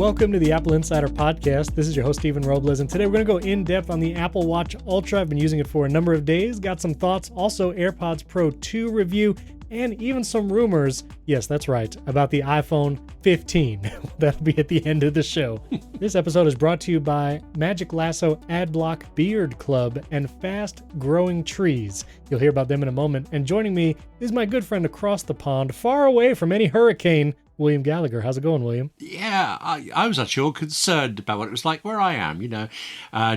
Welcome to the Apple Insider Podcast. This is your host, Stephen Robles, and today we're going to go in-depth on the Apple Watch Ultra. I've been using it for a number of days, got some thoughts, also AirPods Pro 2 review, and even some rumors, yes, that's right, about the iPhone 15. That'll be at the end of the show. This episode is brought to you by Magic Lasso, Adblock, Beard Club, and Fast Growing Trees. You'll hear about them in a moment. And joining me is my good friend across the pond, far away from any hurricane, William Gallagher. How's it going, William? Yeah, I was actually all concerned about what it was like where I am. You know,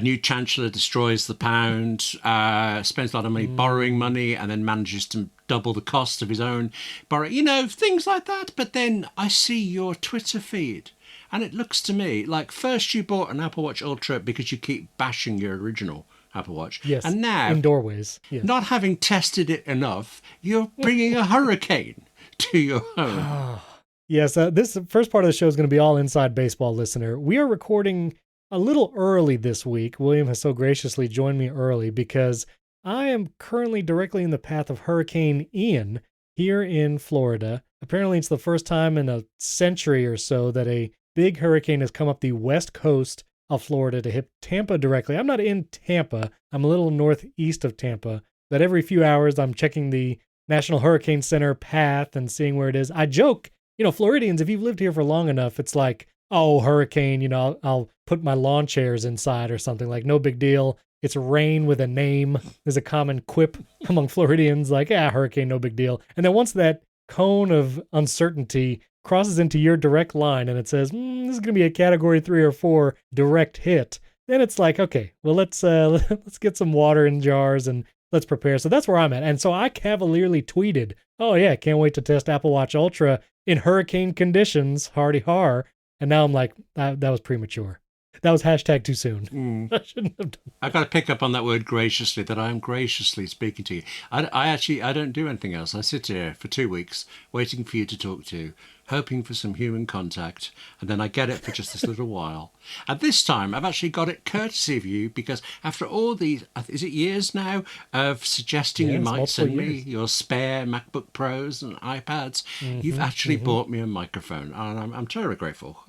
new chancellor destroys the pound, spends a lot of money borrowing money, and then manages to double the cost of his own borrow. You know, things like that. But then I see your Twitter feed, and it looks to me like first you bought an Apple Watch Ultra because you keep bashing your original Apple Watch. Yes, and now, in doorways. Yes. Not having tested it enough, you're bringing a hurricane to your home. Yes, this first part of the show is going to be all inside baseball, listener. We are recording a little early this week. William has so graciously joined me early because I am currently directly in the path of Hurricane Ian here in Florida. Apparently, it's the first time in a century or so that a big hurricane has come up the west coast of Florida to hit Tampa directly. I'm not in Tampa. I'm a little northeast of Tampa, but every few hours I'm checking the National Hurricane Center path and seeing where it is. I joke, you know, Floridians, if you've lived here for long enough, it's like, oh, hurricane, you know, I'll put my lawn chairs inside or something, like no big deal. It's rain with a name. There's a common quip among Floridians, like, hurricane, no big deal. And then once that cone of uncertainty crosses into your direct line and it says, this is going to be a category 3 or 4 direct hit, then it's like, okay, well, let's get some water in jars and let's prepare. So that's where I'm at. And so I cavalierly tweeted, oh yeah, can't wait to test Apple Watch Ultra in hurricane conditions, hardy har. And now I'm like, that was premature. That was hashtag too soon. I shouldn't have done that. I've got to pick up on that word graciously, that I am graciously speaking to you. I don't do anything else. I sit here for 2 weeks waiting for you to talk to, hoping for some human contact, and then I get it for just this little while. And this time I've actually got it courtesy of you, because after all these, is it years now, of suggesting you might send me your spare MacBook Pros and iPads, you've actually bought me a microphone, and I'm terribly grateful.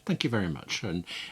Thank you very much.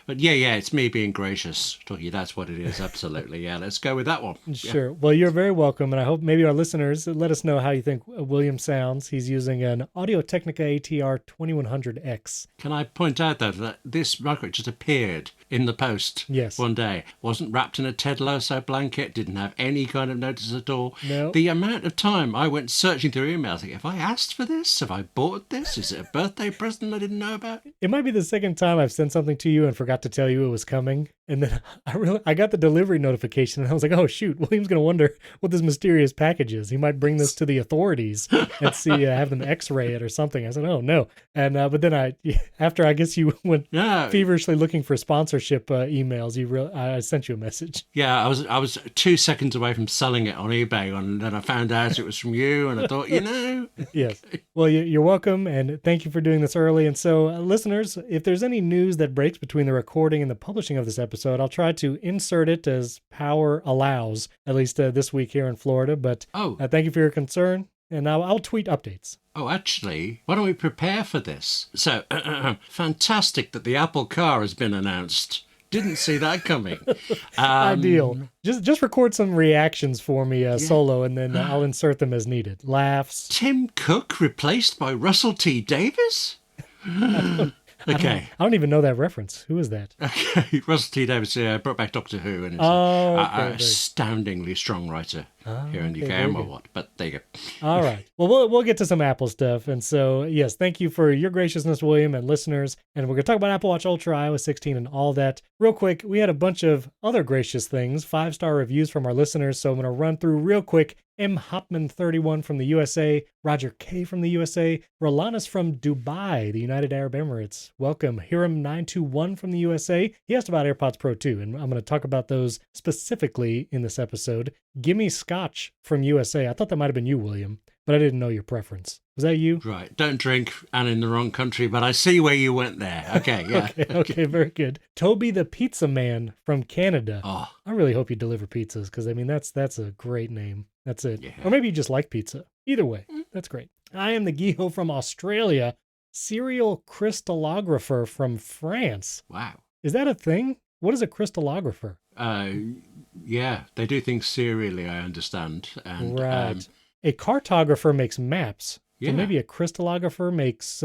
But yeah, it's me being gracious. Talking, that's what it is. Absolutely. Yeah, let's go with that one. Sure. Yeah. Well, you're very welcome, and I hope maybe our listeners let us know how you think William sounds. He's using an Audio-Technica ATR 2100X. Can I point out, though, that this microphone just appeared in the post one day. Wasn't wrapped in a Ted Lasso blanket, didn't have any kind of notice at all. No. The amount of time I went searching through emails, thinking, have I asked for this? Have I bought this? Is it a birthday present I didn't know about? It might be the second time I've sent something to you and forgot to tell you it was coming. And then I got the delivery notification and I was like, oh shoot, William's going to wonder what this mysterious package is. He might bring this to the authorities and see, have them x-ray it or something. I said, oh no. And, but then after I guess you went feverishly looking for sponsorship emails, I sent you a message. Yeah, I was 2 seconds away from selling it on eBay, and then I found out it was from you, and I thought, Yes. Well, you're welcome, and thank you for doing this early. And so, listeners, if there's any news that breaks between the recording and the publishing of this episode, I'll try to insert it as power allows, at least this week here in Florida. But thank you for your concern, and I'll tweet updates. Oh, actually, why don't we prepare for this? So, fantastic that the AppleCare has been announced. Didn't see that coming. Ideal. Just record some reactions for me solo, and then I'll insert them as needed. Laughs. Tim Cook replaced by Russell T. Davies? Okay. I don't even know that reference. Who is that? Okay, Russell T. Davies brought back Doctor Who, and it's an astoundingly strong writer here in the UK. Or what? But there you go. All right. Well, we'll get to some Apple stuff. And so, yes, thank you for your graciousness, William, and listeners. And we're going to talk about Apple Watch Ultra, iOS 16, and all that. Real quick, we had a bunch of other gracious things, 5-star reviews from our listeners. So I'm going to run through real quick. M. Hopman 31 from the USA, Roger K. from the USA, Rolanus from Dubai, the United Arab Emirates. Welcome. Hiram 921 from the USA. He asked about AirPods Pro 2, and I'm going to talk about those specifically in this episode. Gimme Scotch from USA. I thought that might have been you, William, but I didn't know your preference. Was that you? Right. Don't drink and in the wrong country, but I see where you went there. Okay, yeah. Okay, very good. Toby the Pizza Man from Canada. Oh. I really hope you deliver pizzas, because, I mean, that's a great name. That's it. Yeah. Or maybe you just like pizza. Either way, that's great. I am the Giho from Australia. serial crystallographer from France. Wow. Is that a thing? What is a crystallographer? Uh, yeah, they do things serially, I understand. And Right. A cartographer makes maps. So yeah, maybe a crystallographer makes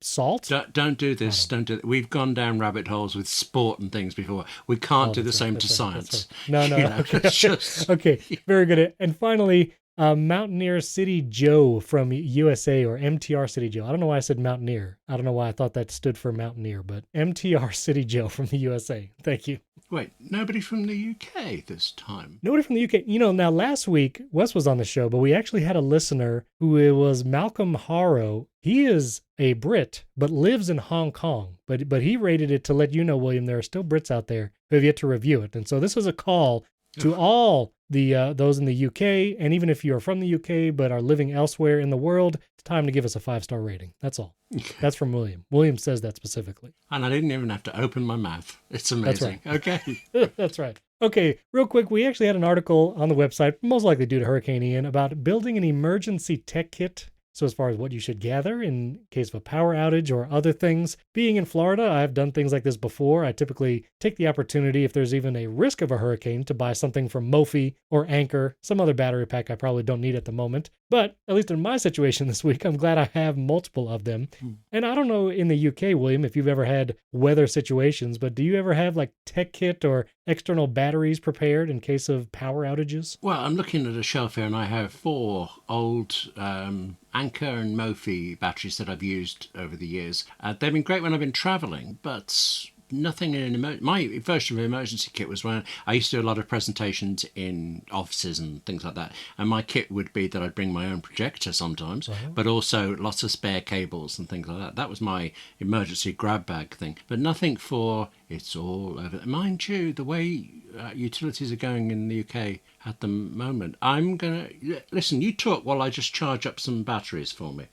salt? don't do this. Don't do. We've gone down rabbit holes with sport and things before. We can't Oh, do the that's right. same That's to right. That's science. right. No, no, You no. know, Okay. it's just Okay. Very good. And finally, Mountaineer City Joe from USA, or MTR City Joe. I don't know why I said Mountaineer. I don't know why I thought that stood for Mountaineer, but MTR City Joe from the USA. Thank you. wait. Nobody from the UK this time. Nobody from the UK. Now last week, Wes was on the show, but we actually had a listener who was Malcolm Harrow. He is a Brit, but lives in Hong Kong. But he rated it to let you know, William, there are still Brits out there who have yet to review it. And so this was a call to all the those in the UK, and even if you are from the UK but are living elsewhere in the world, it's time to give us a 5-star rating. That's all. That's from William. William says that specifically. And I didn't even have to open my mouth. It's amazing. That's right. Okay. That's right. Okay, real quick, we actually had an article on the website, most likely due to Hurricane Ian, about building an emergency tech kit. So as far as what you should gather in case of a power outage or other things, being in Florida, I've done things like this before. I typically take the opportunity, if there's even a risk of a hurricane, to buy something from Mophie or Anchor, some other battery pack I probably don't need at the moment. But at least in my situation this week, I'm glad I have multiple of them. And I don't know in the UK, William, if you've ever had weather situations, but do you ever have like tech kit or external batteries prepared in case of power outages? Well, I'm looking at a shelf here, and I have 4 old Anchor and Mophie batteries that I've used over the years. They've been great when I've been travelling, but nothing in my version of an emergency kit was when I used to do a lot of presentations in offices and things like that, and my kit would be that I'd bring my own projector sometimes, but also lots of spare cables and things like that. That was my emergency grab bag thing, but nothing for it's all over. Mind you, the way utilities are going in the UK at the moment, I'm gonna listen. You talk while I just charge up some batteries for me.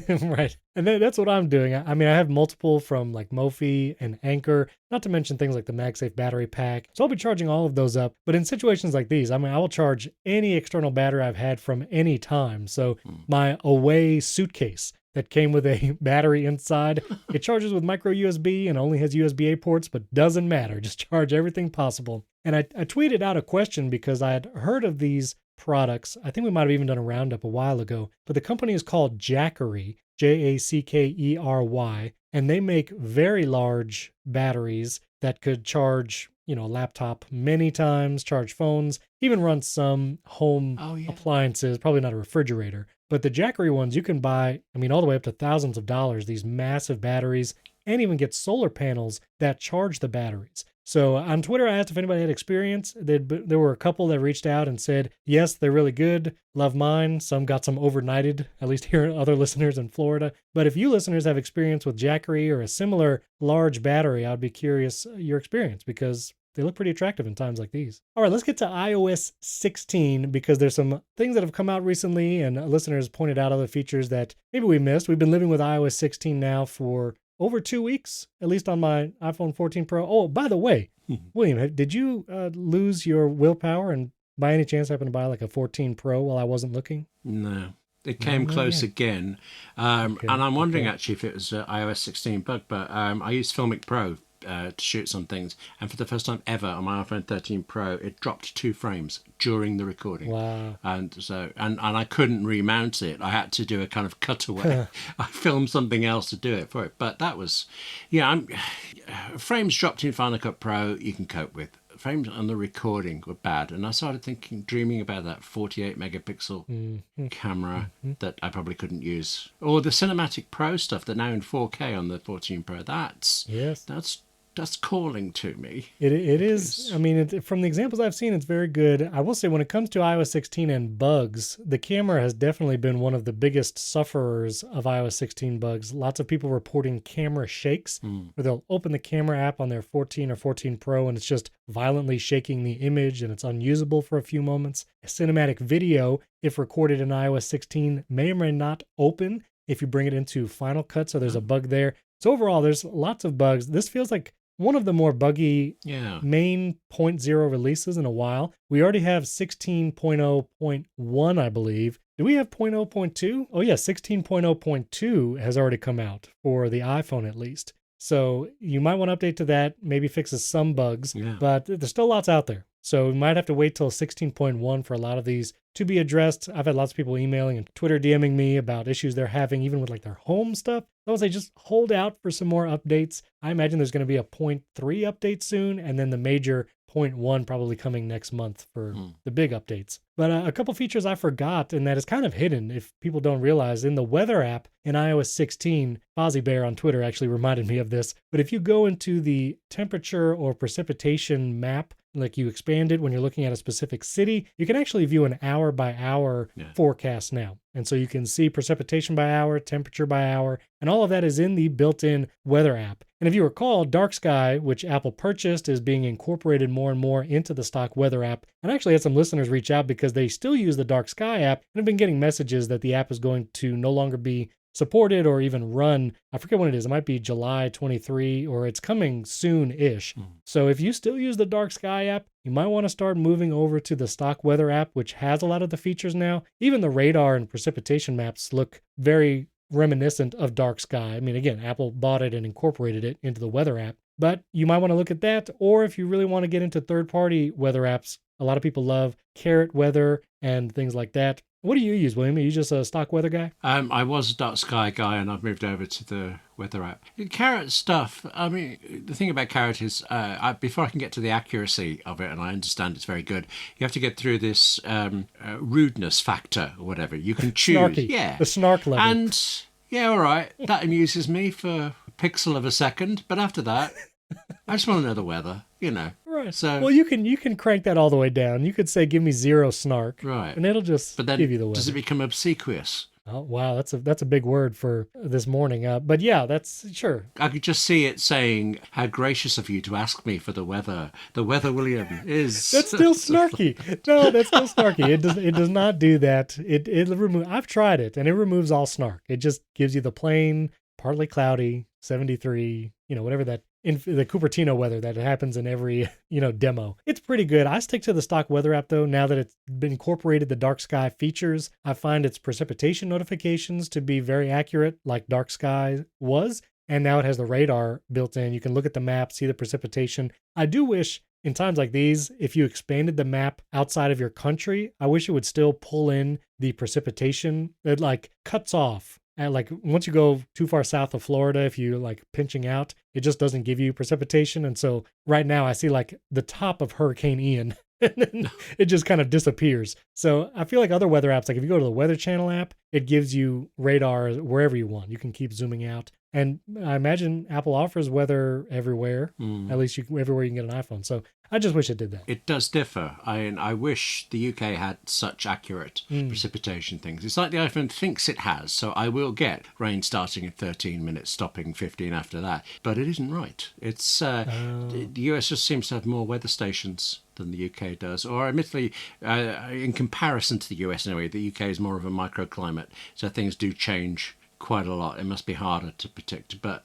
Right. And that's what I'm doing. I mean, I have multiple from like Mophie and Anchor, not to mention things like the MagSafe battery pack. So I'll be charging all of those up. But in situations like these, I mean, I will charge any external battery I've had from any time. So my away suitcase that came with a battery inside, it charges with micro USB and only has USB-A ports, but doesn't matter. Just charge everything possible. And I tweeted out a question because I had heard of these products. I think we might have even done a roundup a while ago, but the company is called Jackery, Jackery, and they make very large batteries that could charge, a laptop many times, charge phones, even run some home appliances, probably not a refrigerator. But the Jackery ones you can buy, all the way up to thousands of dollars, these massive batteries, and even get solar panels that charge the batteries. So on Twitter, I asked if anybody had experience. There were a couple that reached out and said, yes, they're really good. Love mine. Some got some overnighted, at least here other listeners in Florida. But if you listeners have experience with Jackery or a similar large battery, I'd be curious your experience because they look pretty attractive in times like these. All right, let's get to iOS 16 because there's some things that have come out recently and listeners pointed out other features that maybe we missed. We've been living with iOS 16 now for over 2 weeks, at least on my iPhone 14 Pro. Oh, by the way, William, did you lose your willpower and by any chance happen to buy like a 14 Pro while I wasn't looking? No. It came close again. And I'm wondering actually if it was iOS 16 bug, but I used Filmic Pro to shoot some things, and for the first time ever on my iPhone 13 Pro, it dropped 2 frames during the recording. Wow! And so, and I couldn't remount it. I had to do a kind of cutaway. I filmed something else to do it for it, but that was, frames dropped in Final Cut Pro you can cope with. Frames on the recording were bad, and I started dreaming about that 48 megapixel camera that I probably couldn't use, or the Cinematic Pro stuff that now in 4K on the 14 Pro. That's calling to me. It is. From the examples I've seen, it's very good. I will say when it comes to iOS 16 and bugs, the camera has definitely been one of the biggest sufferers of iOS 16 bugs. Lots of people reporting camera shakes, where they'll open the camera app on their 14 or 14 Pro and it's just violently shaking the image and it's unusable for a few moments. A cinematic video, if recorded in iOS 16, may or may not open if you bring it into Final Cut, so there's a bug there. So overall, there's lots of bugs. This feels like one of the more buggy main 0.0 releases in a while. We already have 16.0.1, I believe, Do we have 0.0.2? Oh, yeah, 16.0.2 has already come out for the iPhone at least. So you might want to update to that, maybe fixes some bugs, Yeah. but there's still lots out there. So we might have to wait till 16.1 for a lot of these to be addressed. I've had lots of people emailing and Twitter DMing me about issues they're having, even with like their home stuff. I would say just hold out for some more updates. I imagine there's going to be a 0.3 update soon, and then the major 0.1 probably coming next month for the big updates. But a couple features I forgot, and that is kind of hidden if people don't realize. In the weather app in iOS 16, Fozzie Bear on Twitter actually reminded me of this. But if you go into the temperature or precipitation map, like you expand it when you're looking at a specific city, you can actually view an hour by hour forecast now. And so you can see precipitation by hour, temperature by hour, and all of that is in the built-in weather app. And if you recall, Dark Sky, which Apple purchased, is being incorporated more and more into the stock weather app. And I actually had some listeners reach out because they still use the Dark Sky app and have been getting messages that the app is going to no longer be supported or even run. I forget when it is. It might be July 23 or it's coming soon-ish. So if you still use the Dark Sky app, you might want to start moving over to the stock weather app, which has a lot of the features now. Even the radar and precipitation maps look very reminiscent of Dark Sky. I mean, again, Apple bought it and incorporated it into the weather app, but you might want to look at that. Or if you really want to get into third-party weather apps, a lot of people love Carrot Weather and things like that. What do you use, William? Are you just a stock weather guy? I was a Dark Sky guy, and I've moved over to the weather app. Carrot stuff, I mean, the thing about Carrot is, before I can get to the accuracy of it, and I understand it's very good, you have to get through this rudeness factor or whatever. You can choose. Snarky. Yeah. The snark level. And, yeah, all right, that amuses me for a pixel of a second, but after that, I just want to know the weather, you know. Right. So, well, you can crank that all the way down. You could say, "Give me 0 snark," right, and it'll just but then give you the weather. Does it become obsequious? Oh wow, that's a big word for this morning. But yeah, that's sure. I could just see it saying, "How gracious of you to ask me for the weather." The weather, William, is That's still snarky. No, that's still snarky. It does not do that. It remove. I've tried it, and it removes all snark. It just gives you the plain, partly cloudy, 73. Whatever that. In the Cupertino weather that happens in every, demo. It's pretty good. I stick to the stock weather app though. Now that it's been incorporated the Dark Sky features, I find its precipitation notifications to be very accurate like Dark Sky was. And now it has the radar built in. You can look at the map, see the precipitation. I do wish in times like these, if you expanded the map outside of your country, I wish it would still pull in the precipitation. It like cuts off. And like once you go too far south of Florida, if you like pinching out, it just doesn't give you precipitation. And so right now I see like the top of Hurricane Ian and then it just kind of disappears. So I feel like other weather apps, like if you go to the Weather Channel app, it gives you radar wherever you want. You can keep zooming out. And I imagine Apple offers weather everywhere, at least everywhere you can get an iPhone. So I just wish it did that. It does differ. I wish the UK had such accurate precipitation things. It's like the iPhone thinks it has, so I will get rain starting in 13 minutes, stopping 15 after that. But it isn't right. It's the US just seems to have more weather stations than the UK does. Or admittedly, in comparison to the US anyway, the UK is more of a microclimate, so things do change quite a lot. It must be harder to predict, but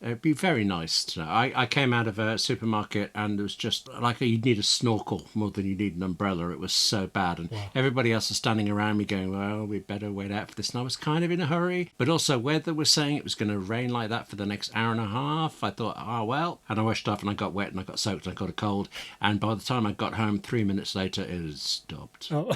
it'd be very nice to know. I came out of a supermarket and it was just like you'd need a snorkel more than you need an umbrella. It was so bad, and everybody else was standing around me going, well, we better wait out for this. And I was kind of in a hurry, but also weather was saying it was going to rain like that for the next hour and a half. I thought, oh well, and I rushed off and I got wet and I got soaked and I got a cold, and by the time I got home 3 minutes later it had stopped. Oh.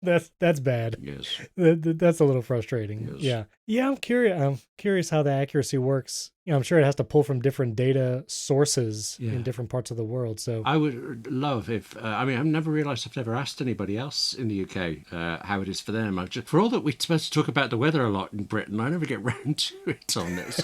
That's bad. Yes. That's a little frustrating. Yes. Yeah. I'm curious how the accuracy works. I'm sure it has to pull from different data sources in different parts of the world. So I would love if I've never realised I've never asked anybody else in the UK how it is for them. For all that we're supposed to talk about the weather a lot in Britain, I never get round to it on this.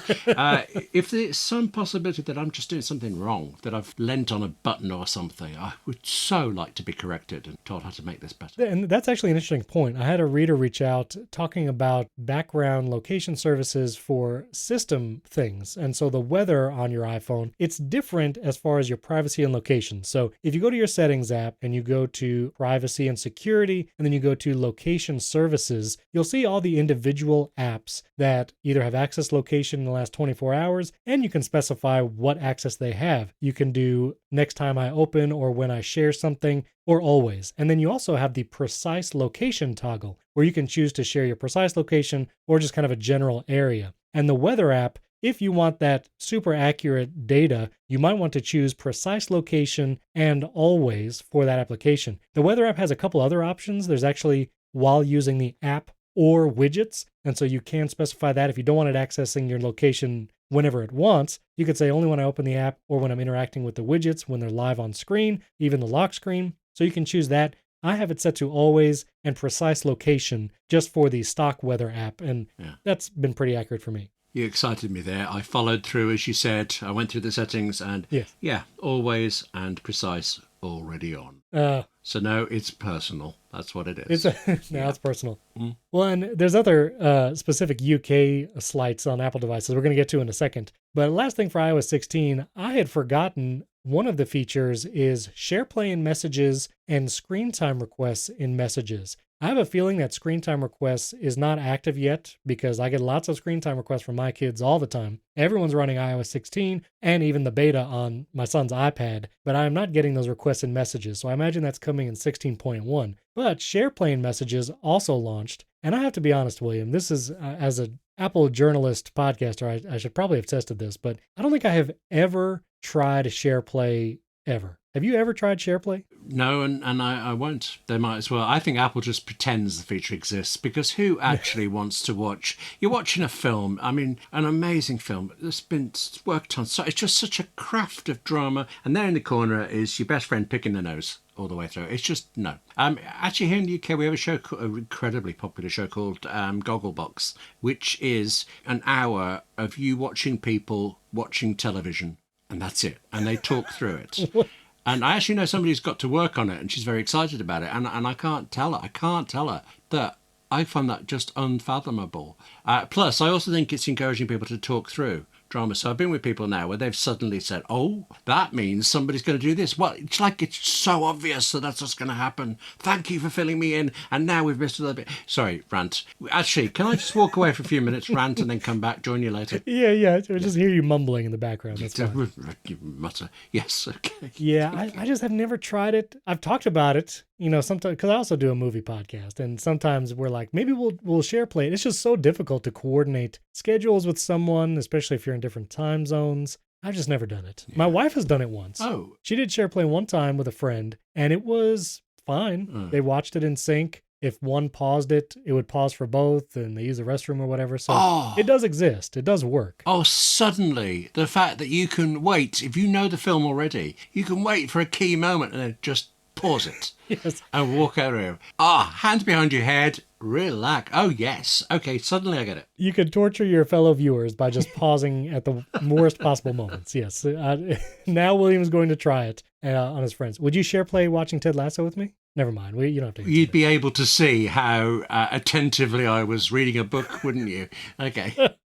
If there's some possibility that I'm just doing something wrong, that I've lent on a button or something, I would so like to be corrected and told how to make this better. And that's actually an interesting point. I had a reader reach out talking about background location services for system things. And so the weather on your iPhone, it's different as far as your privacy and location. So if you go to your settings app and you go to privacy and security, and then you go to location services, you'll see all the individual apps that either have access location in the last 24 hours, and you can specify what access they have. You can do next time I open or when I share something, or always. And then you also have the precise location toggle, where you can choose to share your precise location or just kind of a general area. And the weather app, if you want that super accurate data, you might want to choose precise location and always for that application. The weather app has a couple other options. There's actually while using the app or widgets. And so you can specify that if you don't want it accessing your location whenever it wants. You could say only when I open the app or when I'm interacting with the widgets, when they're live on screen, even the lock screen. So you can choose that. I have it set to always and precise location just for the stock weather app. And that's been pretty accurate for me. You excited me there. I followed through, as you said. I went through the settings and always and precise already on. So no, it's personal. That's what it is. It's personal. Mm. Well, and there's other specific UK slights on Apple devices we're going to get to in a second. But last thing for iOS 16, I had forgotten one of the features is SharePlay in Messages and screen time requests in Messages. I have a feeling that screen time requests is not active yet because I get lots of screen time requests from my kids all the time. Everyone's running iOS 16 and even the beta on my son's iPad, but I'm not getting those requests in Messages. So I imagine that's coming in 16.1. But SharePlay in Messages also launched. And I have to be honest, William, this is as an Apple journalist podcaster, I should probably have tested this, but I don't think I have ever tried SharePlay ever. Have you ever tried SharePlay? No, and I won't. They might as well. I think Apple just pretends the feature exists because who actually wants to watch? You're watching a film, I mean, an amazing film that's been worked on. So it's just such a craft of drama. And there in the corner is your best friend picking the nose all the way through. It's just, no. Actually, here in the UK, we have a show, an incredibly popular show called Gogglebox, which is an hour of you watching people watching television. And that's it. And they talk through it. And I actually know somebody who's got to work on it, and she's very excited about it. And I can't tell her that I find that just unfathomable. Plus, I also think it's encouraging people to talk through drama. So I've been with people now where they've suddenly said, oh, that means somebody's going to do this. Well, it's like it's so obvious that that's what's going to happen. Thank you for filling me in. And now we've missed a little bit. Sorry, rant. Actually, can I just walk away for a few minutes, rant, and then come back, join you later? Yeah. Just hear you mumbling in the background. That's fine. You mutter. Yes, okay. Yeah, I just have never tried it. I've talked about it, sometimes, because I also do a movie podcast. And sometimes we're like, maybe we'll SharePlay it. It's just so difficult to coordinate schedules with someone, especially if you're in different time zones. I've just never done it. Yeah. My wife has done it once. Oh. She did SharePlay one time with a friend, and it was fine. They watched it in sync. If one paused it, it would pause for both, and they use the restroom or whatever. So it does exist. It does work. Oh, suddenly, the fact that you can wait, if you know the film already, you can wait for a key moment and then just pause it. Yes. And walk out of the room. Hands behind your head, relax. Oh, yes. Okay, suddenly I get it. You could torture your fellow viewers by just pausing at the worst possible moments. Yes. Now William's going to try it on his friends. Would you SharePlay watching Ted Lasso with me? Never mind. You don't have to. You'd be able to see how attentively I was reading a book, wouldn't you? Okay.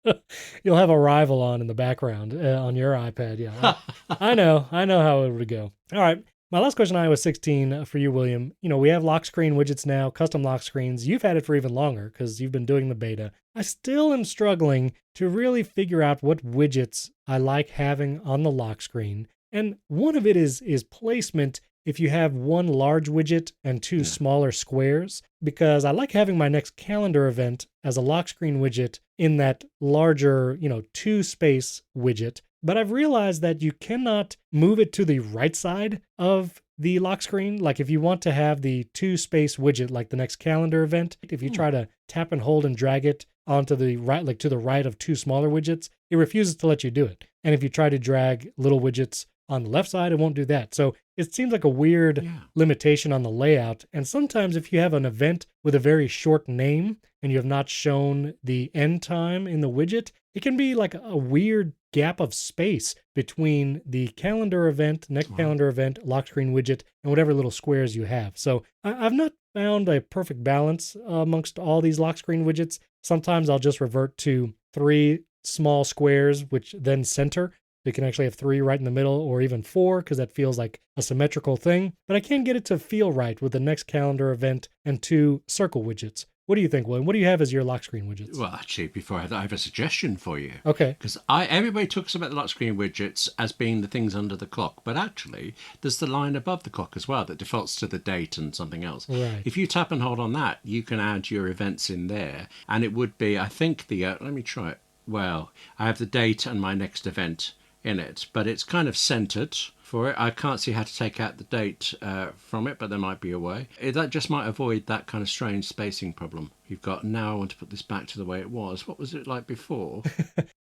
You'll have a rival on in the background on your iPad. Yeah. I know how it would go. All right. My last question on iOS 16 for you, William. We have lock screen widgets now, custom lock screens. You've had it for even longer because you've been doing the beta. I still am struggling to really figure out what widgets I like having on the lock screen. And one of it is placement if you have one large widget and two smaller squares, because I like having my next calendar event as a lock screen widget in that larger, 2-space widget. But I've realized that you cannot move it to the right side of the lock screen. Like if you want to have the 2-space widget, like the next calendar event, if you try to tap and hold and drag it onto the right, like to the right of two smaller widgets, it refuses to let you do it. And if you try to drag little widgets on the left side, it won't do that. So it seems like a weird limitation on the layout. And sometimes if you have an event with a very short name and you have not shown the end time in the widget, it can be like a weird gap of space between the calendar event, next calendar event, lock screen widget, and whatever little squares you have. So I've not found a perfect balance amongst all these lock screen widgets. Sometimes I'll just revert to 3 small squares, which then center. You can actually have 3 right in the middle, or even 4, because that feels like a symmetrical thing. But I can't get it to feel right with the next calendar event and 2 circle widgets. What do you think, William? What do you have as your lock screen widgets? Well, actually, before I have a suggestion for you. Okay. Because everybody talks about the lock screen widgets as being the things under the clock, but actually, there's the line above the clock as well that defaults to the date and something else. Right. If you tap and hold on that, you can add your events in there, and it would be, I think, let me try it. Well, I have the date and my next event in it, but it's kind of centered for it. I can't see how to take out the date from it, but there might be a way. That just might avoid that kind of strange spacing problem you've got. Now I want to put this back to the way it was. What was it like before?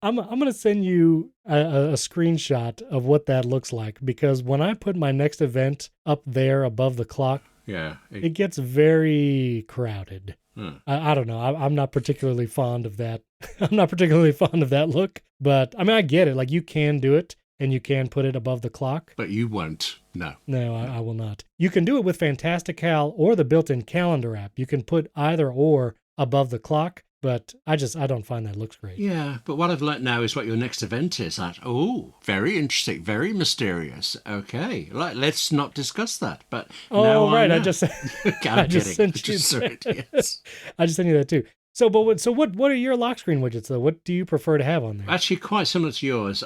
I'm going to send you a screenshot of what that looks like, because when I put my next event up there above the clock, yeah, it gets very crowded. I don't know. I'm not particularly fond of that. I'm not particularly fond of that look, but I mean, I get it. Like, you can do it and you can put it above the clock. But you won't. No. No, I will not. You can do it with Fantastical or the built-in calendar app. You can put either or above the clock, but I don't find that looks great. Yeah, but what I've learnt now is what your next event is. Very interesting, very mysterious. Okay, let's not discuss that. But right, I just sent you that. Yes. I just sent you that too. So, what are your lock screen widgets though? What do you prefer to have on there? Actually, quite similar to yours.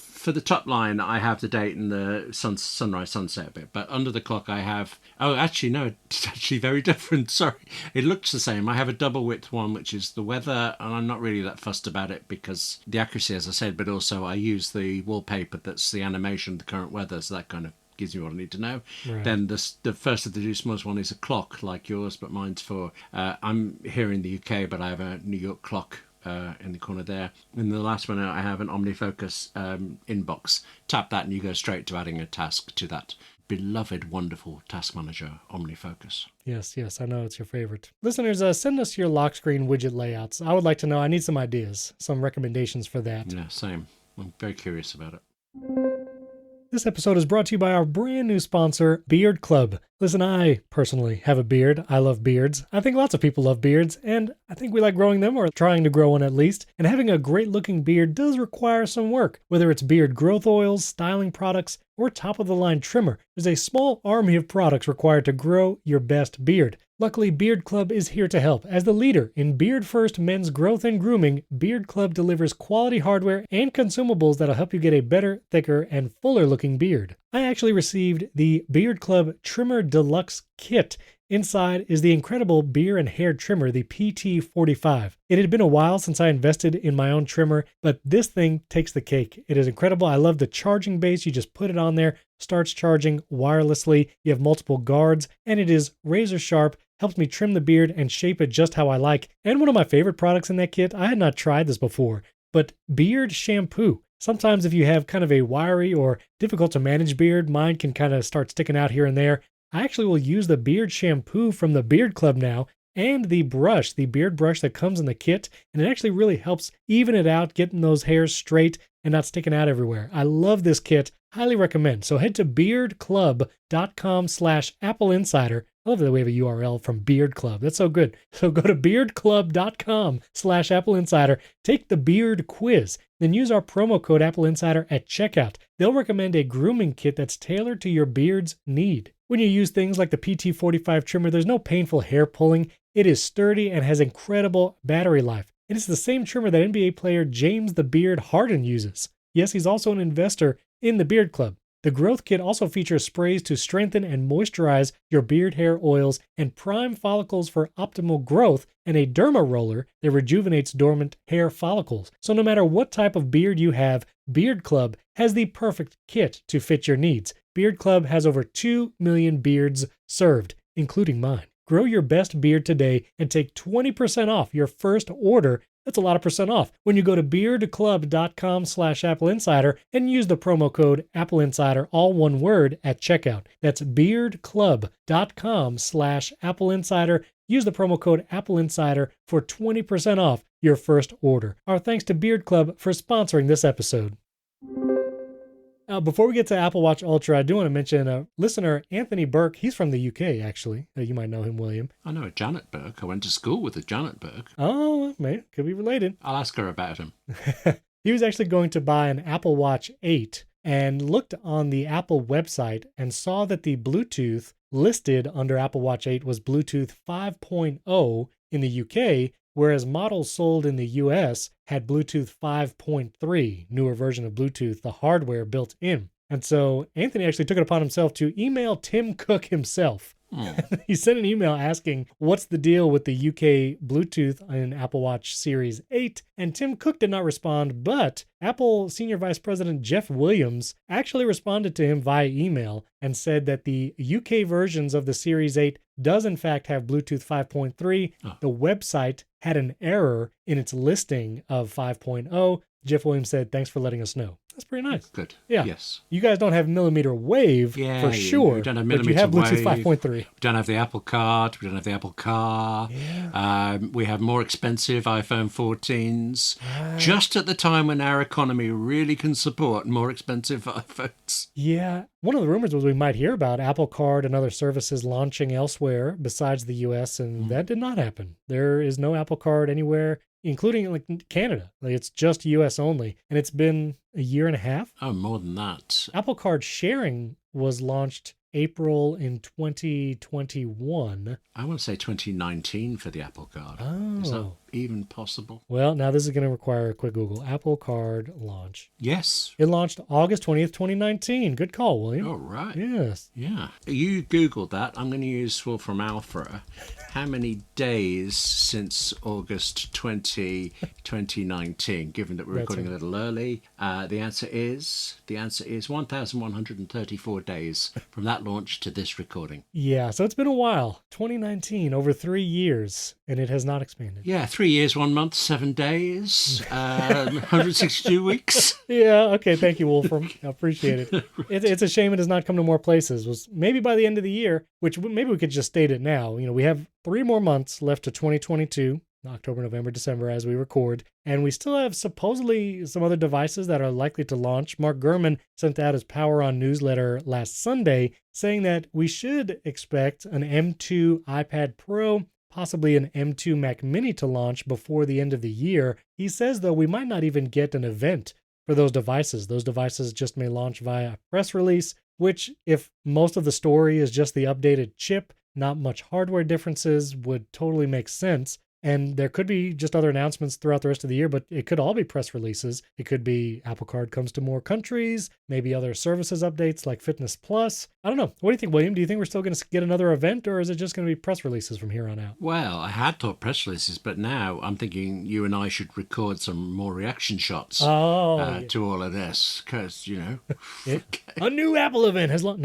For the top line, I have the date and the sunrise, sunset bit. But under the clock, I have. Oh, actually, no, it's actually very different. Sorry, it looks the same. I have a double width one, which is the weather, and I'm not really that fussed about it because the accuracy, as I said, but also I use the wallpaper that's the animation of the current weather, so that kind of gives me what I need to know. Right. Then the first of the two smallest one is a clock like yours, but mine's for I'm here in the UK, but I have a New York clock in the corner there. And the last one, I have an OmniFocus inbox. Tap that and you go straight to adding a task to that beloved, wonderful task manager, OmniFocus. Yes, I know it's your favorite. Listeners, send us your lock screen widget layouts. I would like to know. I need some ideas, some recommendations for that. Yeah, same. I'm very curious about it. This episode is brought to you by our brand new sponsor, Beard Club. Listen, I personally have a beard. I love beards. I think lots of people love beards, and I think we like growing them, or trying to grow one at least. And having a great looking beard does require some work, whether it's beard growth oils, styling products, or top-of-the-line trimmer. There's a small army of products required to grow your best beard. Luckily, Beard Club is here to help. As the leader in beard-first men's growth and grooming, Beard Club delivers quality hardware and consumables that'll help you get a better, thicker, and fuller-looking beard. I actually received the Beard Club Trimmer Deluxe Kit. Inside is the incredible beard and hair trimmer, the PT45. It had been a while since I invested in my own trimmer, but this thing takes the cake. It is incredible. I love the charging base. You just put it on there, starts charging wirelessly. You have multiple guards, and it is razor sharp. Helps me trim the beard and shape it just how I like. And one of my favorite products in that kit, I had not tried this before, but beard shampoo. Sometimes if you have kind of a wiry or difficult to manage beard, mine can kind of start sticking out here and there. I actually will use the beard shampoo from the Beard Club now, and the brush, the beard brush that comes in the kit, and it actually really helps even it out, getting those hairs straight and not sticking out everywhere. I love this kit. Highly recommend. So head to beardclub.com/AppleInsider. I love that we have a URL from Beard Club. That's so good. So go to beardclub.com/AppleInsider. Take the beard quiz. Then use our promo code AppleInsider at checkout. They'll recommend a grooming kit that's tailored to your beard's need. When you use things like the PT45 trimmer, there's no painful hair pulling. It is sturdy and has incredible battery life. And it's the same trimmer that NBA player James the Beard Harden uses. Yes, he's also an investor in the Beard Club. The Growth Kit also features sprays to strengthen and moisturize your beard hair oils and prime follicles for optimal growth, and a derma roller that rejuvenates dormant hair follicles. So no matter what type of beard you have, Beard Club has the perfect kit to fit your needs. Beard Club has over 2 million beards served, including mine. Grow your best beard today and take 20% off your first order. That's a lot of percent off when you go to beardclub.com/AppleInsider and use the promo code AppleInsider, all one word, at checkout. That's beardclub.com/AppleInsider. Use the promo code AppleInsider for 20% off your first order. Our thanks to Beard Club for sponsoring this episode. Before we get to Apple Watch Ultra, I do want to mention listener Anthony Burke. He's from the UK, actually. You might know him, William. I know a Janet Burke. I went to school with a Janet Burke. Oh, man, could be related. I'll ask her about him. He was actually going to buy an Apple Watch 8 and looked on the Apple website and saw that the Bluetooth listed under Apple Watch 8 was Bluetooth 5.0 in the UK, whereas models sold in the US had Bluetooth 5.3, newer version of Bluetooth, the hardware built in. And so Anthony actually took it upon himself to email Tim Cook himself. He sent an email asking, what's the deal with the UK Bluetooth in Apple Watch Series 8? And Tim Cook did not respond, but Apple Senior Vice President Jeff Williams actually responded to him via email and said that the UK versions of the Series 8 does in fact have Bluetooth 5.3. The website had an error in its listing of 5.0. Jeff Williams said, thanks for letting us know. That's pretty nice. Good. Yeah. Yes. You guys don't have millimeter wave for sure. You don't have but millimeter you have Bluetooth wave. 5.3. We don't have the Apple Card. We don't have the Apple Car. Yeah. We have more expensive iPhone 14s. Just at the time when our economy really can support more expensive iPhones. Yeah. One of the rumors was we might hear about Apple Card and other services launching elsewhere besides the US, and that did not happen. There is no Apple Card anywhere, including like Canada. Like it's just US only. And it's been a year and a half. Oh, more than that. Apple Card sharing was launched April in 2021. I want to say 2019 for the Apple Card. Is that even possible? Well, now this is going to require a quick Google. Apple Card launch. Yes. It launched August 20th, 2019. Good call, William. Oh, right. Yes. Yeah. You Googled that. I'm going to use Wolfram Alpha. How many days since August 2019, given that we're recording a little early? The answer is 1,134 days from that launch to this recording. Yeah, so it's been a while. 2019, over 3 years, and it has not expanded. Yeah, 3 years, 1 month, 7 days, 162 weeks. Yeah, okay, thank you, Wolfram. I appreciate it. It's a shame it has not come to more places. Was maybe by the end of the year, which maybe we could just state it now. You know, we have 3 more months left to 2022. October, November, December as we record. And we still have supposedly some other devices that are likely to launch. Mark Gurman sent out his Power On newsletter last Sunday saying that we should expect an M2 iPad Pro, possibly an M2 Mac Mini to launch before the end of the year. He says, though, we might not even get an event for those devices. Those devices just may launch via press release, which if most of the story is just the updated chip, not much hardware differences, would totally make sense. And there could be just other announcements throughout the rest of the year, but it could all be press releases. It could be Apple Card comes to more countries, maybe other services updates like Fitness Plus. I don't know. What do you think, William? Do you think we're still going to get another event, or is it just going to be press releases from here on out? Well, I had thought press releases, but now I'm thinking you and I should record some more reaction shots to all of this, because, you know. A new Apple event has launched.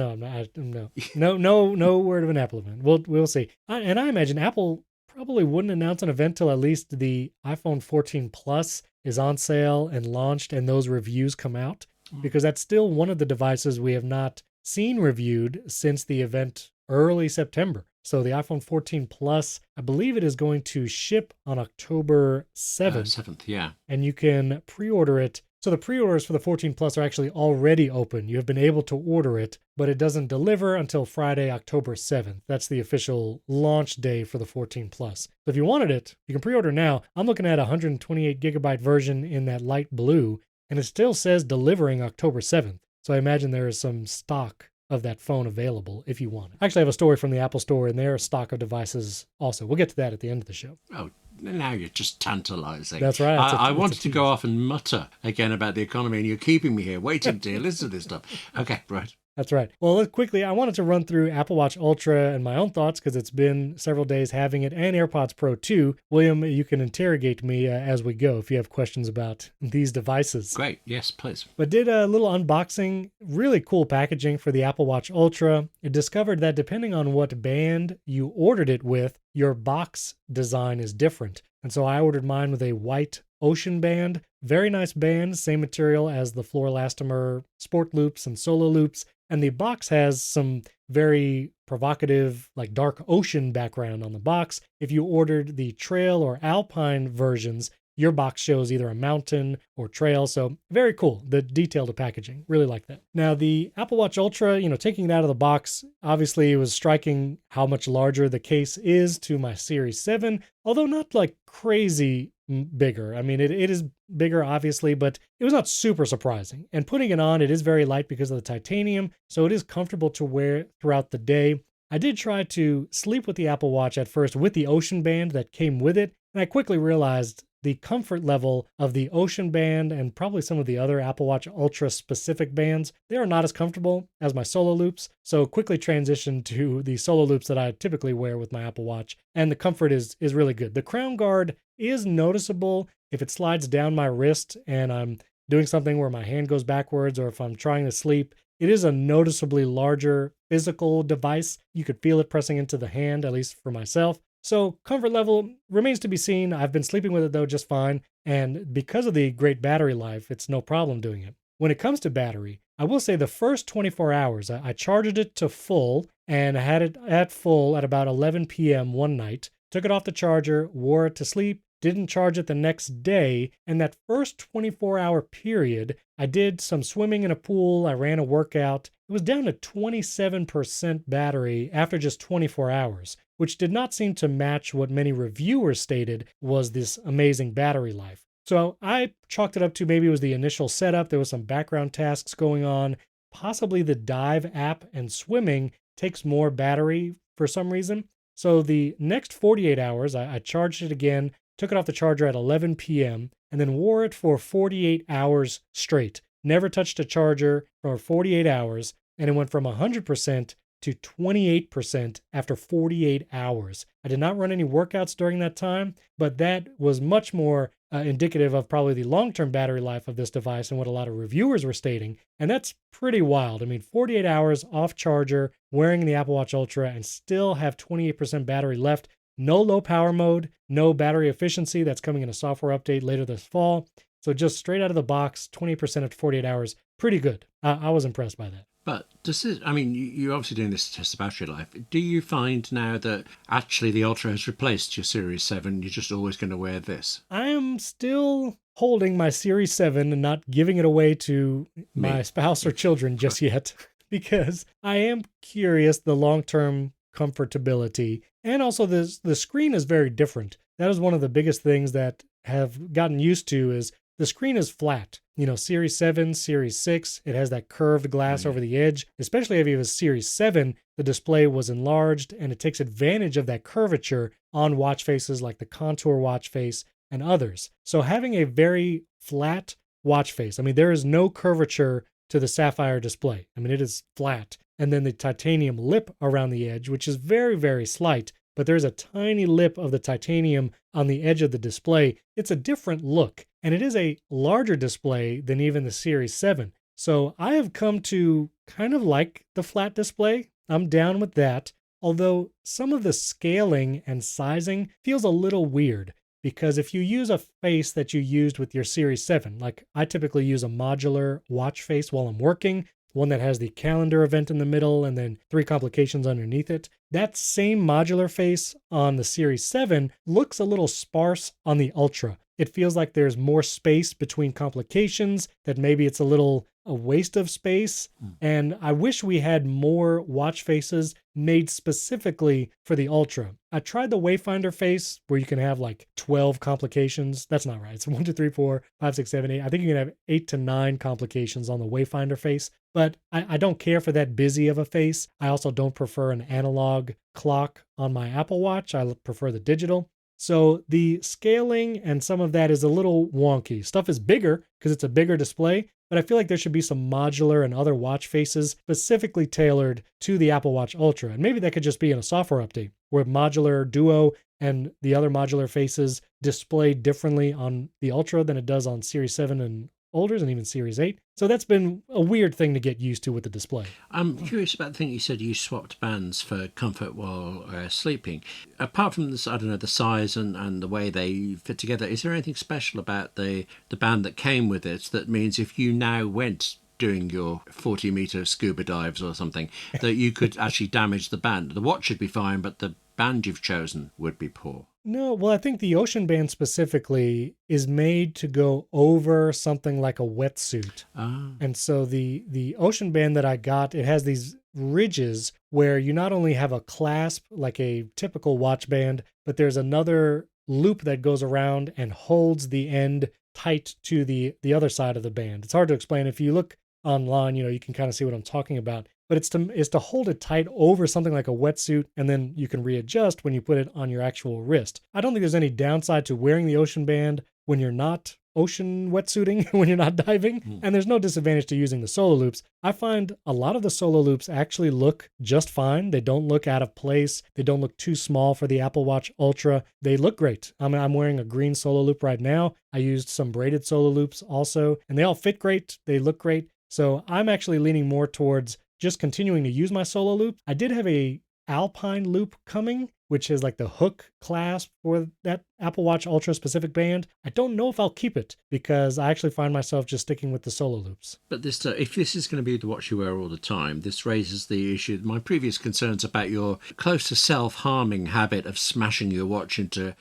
No word of an Apple event. We'll see. And I imagine Apple probably wouldn't announce an event till at least the iPhone 14 Plus is on sale and launched and those reviews come out, because that's still one of the devices we have not seen reviewed since the event early September. So the iPhone 14 Plus, I believe it is going to ship on October 7th. 7th, yeah. And you can pre-order it. So the pre-orders for the 14 Plus are actually already open. You have been able to order it, but it doesn't deliver until Friday, October 7th. That's the official launch day for the 14 Plus. So if you wanted it, you can pre-order now. I'm looking at a 128 gigabyte version in that light blue, and it still says delivering October 7th. So I imagine there is some stock of that phone available if you want it. I actually have a story from the Apple Store, and there are stock of devices also. We'll get to that at the end of the show. Oh, now you're just tantalizing. That's right. I wanted to go off and mutter again about the economy, and you're keeping me here waiting to listen to this stuff. Okay, right. That's right. Well, quickly, I wanted to run through Apple Watch Ultra and my own thoughts because it's been several days having it, and AirPods Pro 2. William, you can interrogate me as we go if you have questions about these devices. Great. Yes, please. But did a little unboxing, really cool packaging for the Apple Watch Ultra. It discovered that depending on what band you ordered it with, your box design is different. And so I ordered mine with a white ocean band. Very nice band, same material as the Fluorelastomer Sport Loops and Solo Loops. And the box has some very provocative, like dark ocean background on the box. If you ordered the trail or alpine versions, your box shows either a mountain or trail. So very cool. The detailed packaging. Really like that. Now the Apple Watch Ultra, taking it out of the box, obviously it was striking how much larger the case is to my Series 7, although not like crazy bigger. I mean, it is bigger, obviously, but it was not super surprising. And putting it on, it is very light because of the titanium, so it is comfortable to wear throughout the day. I did try to sleep with the Apple Watch at first with the Ocean Band that came with it, and I quickly realized the comfort level of the Ocean Band and probably some of the other Apple Watch Ultra specific bands, they are not as comfortable as my Solo Loops, so quickly transitioned to the Solo Loops that I typically wear with my Apple Watch, and the comfort is really good. The crown guard is noticeable if it slides down my wrist and I'm doing something where my hand goes backwards, or if I'm trying to sleep. It is a noticeably larger physical device. You could feel it pressing into the hand, at least for myself. So comfort level remains to be seen. I've been sleeping with it though just fine. And because of the great battery life, it's no problem doing it. When it comes to battery, I will say the first 24 hours, I charged it to full and I had it at full at about 11 p.m. one night. Took it off the charger, wore it to sleep, didn't charge it the next day, and that first 24-hour period, I did some swimming in a pool, I ran a workout. It was down to 27% battery after just 24 hours, which did not seem to match what many reviewers stated was this amazing battery life. So I chalked it up to maybe it was the initial setup, there was some background tasks going on, possibly the Dive app and swimming takes more battery for some reason. So the next 48 hours, I charged it again, took it off the charger at 11 p.m., and then wore it for 48 hours straight. Never touched a charger for 48 hours, and it went from 100% to 28% after 48 hours. I did not run any workouts during that time, but that was much more indicative of probably the long-term battery life of this device and what a lot of reviewers were stating. And that's pretty wild. I mean, 48 hours off charger, wearing the Apple Watch Ultra, and still have 28% battery left. No low power mode, no battery efficiency. That's coming in a software update later this fall. So just straight out of the box, 20% after 48 hours. Pretty good. I was impressed by that. But does this, I mean, you're obviously doing this to test the battery life. Do you find now that actually the Ultra has replaced your Series 7, you're just always going to wear this? I am still holding my Series 7 and not giving it away to my spouse or children just yet, because I am curious the long-term comfortability. And also the screen is very different. That is one of the biggest things that have gotten used to is the screen is flat. You know, Series 7, Series 6, it has that curved glass over the edge. Especially if you have a Series 7, the display was enlarged and it takes advantage of that curvature on watch faces like the Contour watch face and others. So having a very flat watch face, I mean, there is no curvature to the Sapphire display. I mean, it is flat. And then the titanium lip around the edge, which is very, very slight, but there's a tiny lip of the titanium on the edge of the display. It's a different look, and it is a larger display than even the Series 7. So I have come to kind of like the flat display. I'm down with that, although some of the scaling and sizing feels a little weird, because if you use a face that you used with your Series 7, like I typically use a modular watch face while I'm working, one that has the calendar event in the middle and then 3 complications underneath it. That same modular face on the Series 7 looks a little sparse on the Ultra. It feels like there's more space between complications, that maybe it's a waste of space. And I wish we had more watch faces made specifically for the Ultra. I tried the Wayfinder face where you can have like 12 complications. That's not right. It's 1, 2, 3, 4, 5, 6, 7, 8. I think you can have 8 to 9 complications on the Wayfinder face. But I don't care for that busy of a face. I also don't prefer an analog clock on my Apple Watch. I prefer the digital. So the scaling and some of that is a little wonky. Stuff is bigger because it's a bigger display, but I feel like there should be some modular and other watch faces specifically tailored to the Apple Watch Ultra. And maybe that could just be in a software update where modular Duo and the other modular faces display differently on the Ultra than it does on Series 7 and olders and even Series 8. So that's been a weird thing to get used to with the display. I'm curious about the thing you said you swapped bands for comfort while sleeping. Apart from this, I don't know, the size and the way they fit together, is there anything special about the band that came with it that means if you now went doing your 40-meter scuba dives or something, that you could actually damage the band? The watch should be fine, but the band you've chosen would be poor. No, well, I think the Ocean Band specifically is made to go over something like a wetsuit. And so the Ocean Band that I got, it has these ridges where you not only have a clasp like a typical watch band, but there's another loop that goes around and holds the end tight to the other side of the band. It's hard to explain. If you look online, you can kind of see what I'm talking about. but it's to hold it tight over something like a wetsuit, and then you can readjust when you put it on your actual wrist. I don't think there's any downside to wearing the Ocean Band when you're not ocean wetsuiting, when you're not diving, and there's no disadvantage to using the solo loops. I find a lot of the solo loops actually look just fine. They don't look out of place. They don't look too small for the Apple Watch Ultra. They look great. I'm wearing a green solo loop right now. I used some braided solo loops also, and they all fit great. They look great. So I'm actually leaning more towards just continuing to use my solo loop. I did have a Alpine loop coming, which is like the hook clasp for that Apple Watch Ultra specific band. I don't know if I'll keep it because I actually find myself just sticking with the solo loops. But this, if this is going to be the watch you wear all the time, this raises the issue. My previous concerns about your close to self-harming habit of smashing your watch into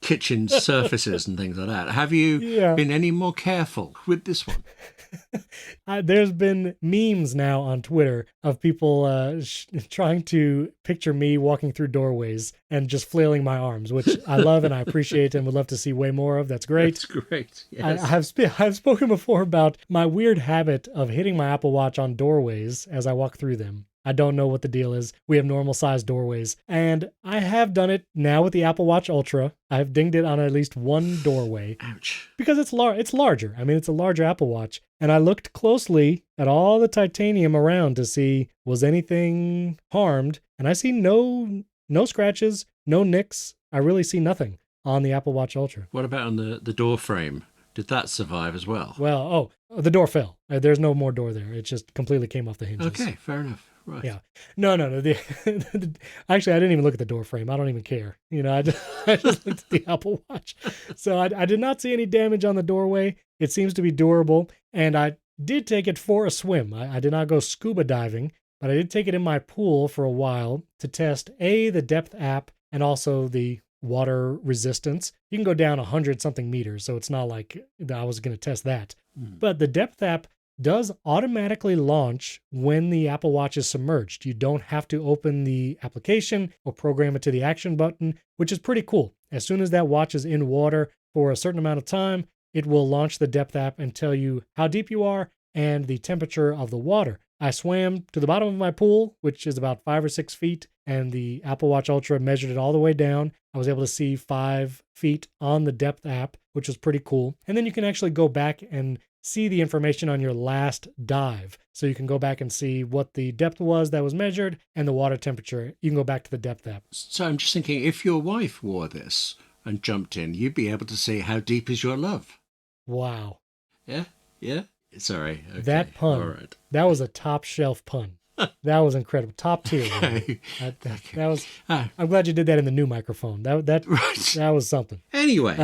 kitchen surfaces and things like that. Have you been any more careful with this one? There's been memes now on Twitter of people trying to picture me walking through doorways and just flailing my arms, which I love and I appreciate and would love to see way more of. That's great. That's great. Yes. I've spoken before about my weird habit of hitting my Apple Watch on doorways as I walk through them. I don't know what the deal is. We have normal sized doorways. And I have done it now with the Apple Watch Ultra. I've dinged it on at least one doorway. Ouch. Because it's larger. I mean, it's a larger Apple Watch. And I looked closely at all the titanium around to see was anything harmed. And I see no scratches, no nicks. I really see nothing on the Apple Watch Ultra. What about on the door frame? Did that survive as well? Well, the door fell. There's no more door there. It just completely came off the hinges. Okay, fair enough. Right. Yeah. No. Actually, I didn't even look at the door frame. I don't even care. I just looked at the Apple Watch. So I did not see any damage on the doorway. It seems to be durable. And I did take it for a swim. I did not go scuba diving, but I did take it in my pool for a while to test the depth app and also the water resistance. You can go down 100 something meters, so it's not like I was going to test that. But the depth app does automatically launch when the Apple Watch is submerged. You don't have to open the application or program it to the action button, which is pretty cool. As soon as that watch is in water for a certain amount of time, it will launch the depth app and tell you how deep you are and the temperature of the water. I swam to the bottom of my pool, which is about 5 or 6 feet, and the Apple Watch Ultra measured it all the way down. I was able to see 5 feet on the depth app, which was pretty cool. And then you can actually go back and see the information on your last dive. So you can go back and see what the depth was that was measured and the water temperature. You can go back to the depth app. So I'm just thinking, if your wife wore this and jumped in, you'd be able to see how deep is your love. Wow. Yeah? Sorry. Okay. That pun. All right. That was a top shelf pun. That was incredible. Top tier. Okay. That was. I'm glad you did that in the new microphone. That was something. Anyway,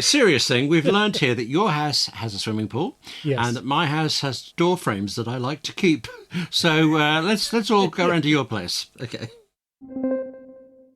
serious thing. We've learned here that your house has a swimming pool, and that my house has door frames that I like to keep. So let's all go around to your place. Okay.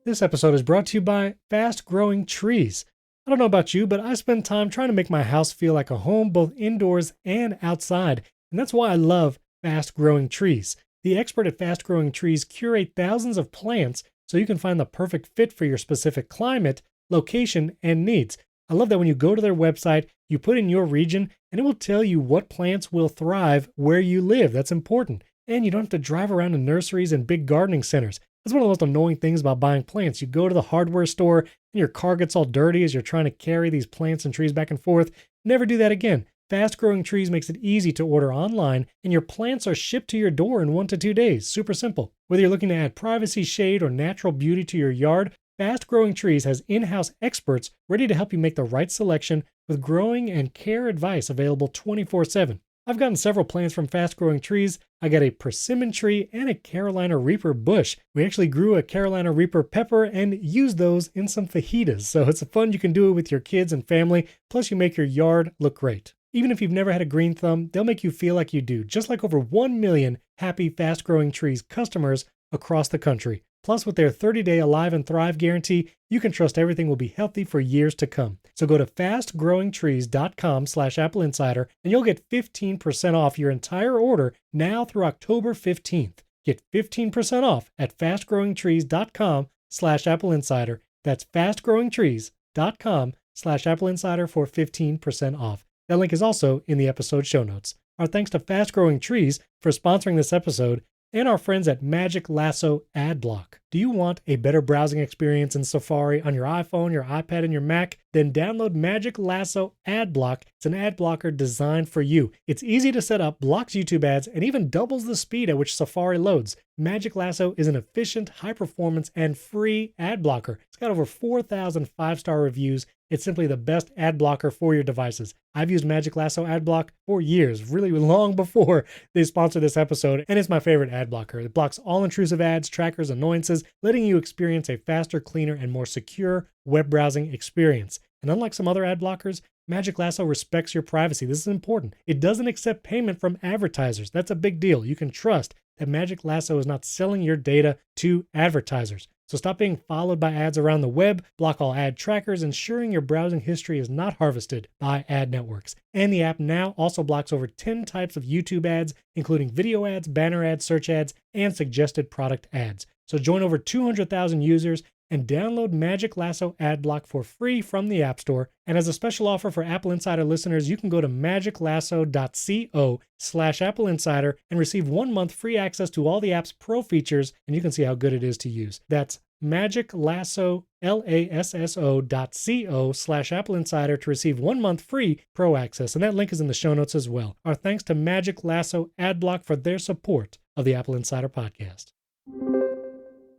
This episode is brought to you by Fast Growing Trees. I don't know about you, but I spend time trying to make my house feel like a home both indoors and outside, and that's why I love Fast Growing Trees. The expert at Fast Growing Trees curate thousands of plants so you can find the perfect fit for your specific climate, location, and needs. I love that when you go to their website, you put in your region, and it will tell you what plants will thrive where you live. That's important. And you don't have to drive around to nurseries and big gardening centers. That's one of the most annoying things about buying plants. You go to the hardware store, and your car gets all dirty as you're trying to carry these plants and trees back and forth. Never do that again. Fast Growing Trees makes it easy to order online, and your plants are shipped to your door in 1 to 2 days. Super simple. Whether you're looking to add privacy, shade, or natural beauty to your yard, Fast Growing Trees has in-house experts ready to help you make the right selection with growing and care advice available 24/7. I've gotten several plants from Fast Growing Trees. I got a persimmon tree and a Carolina Reaper bush. We actually grew a Carolina Reaper pepper and used those in some fajitas. So it's fun. You can do it with your kids and family. Plus you make your yard look great. Even if you've never had a green thumb, they'll make you feel like you do, just like over 1 million happy Fast Growing Trees customers across the country. Plus, with their 30-day Alive and Thrive guarantee, you can trust everything will be healthy for years to come. So go to fastgrowingtrees.com/AppleInsider and you'll get 15% off your entire order now through October 15th. Get 15% off at fastgrowingtrees.com/AppleInsider. That's fastgrowingtrees.com/AppleInsider for 15% off. That link is also in the episode show notes. Our thanks to Fast Growing Trees for sponsoring this episode, and our friends at Magic Lasso Adblock. Do you want a better browsing experience in Safari on your iPhone, your iPad, and your Mac? Then download Magic Lasso Adblock. It's an ad blocker designed for you. It's easy to set up, blocks YouTube ads, and even doubles the speed at which Safari loads. Magic Lasso is an efficient, high-performance, and free ad blocker. It's got over 4,000 five-star reviews. It's simply the best ad blocker for your devices. I've used Magic Lasso Adblock for years, really long before they sponsored this episode, and it's my favorite ad blocker. It blocks all intrusive ads, trackers, annoyances, letting you experience a faster, cleaner, and more secure web browsing experience. And unlike some other ad blockers, Magic Lasso respects your privacy. This is important. It doesn't accept payment from advertisers. That's a big deal. You can trust that Magic Lasso is not selling your data to advertisers. So stop being followed by ads around the web, block all ad trackers, ensuring your browsing history is not harvested by ad networks. And the app now also blocks over 10 types of YouTube ads, including video ads, banner ads, search ads, and suggested product ads. So join over 200,000 users and download Magic Lasso Adblock for free from the App Store. And as a special offer for Apple Insider listeners, you can go to magiclasso.co/AppleInsider and receive 1 month free access to all the app's pro features, and you can see how good it is to use. That's magiclasso.co/AppleInsider to receive 1 month free pro access, and that link is in the show notes as well. Our thanks to Magic Lasso Adblock for their support of the Apple Insider podcast.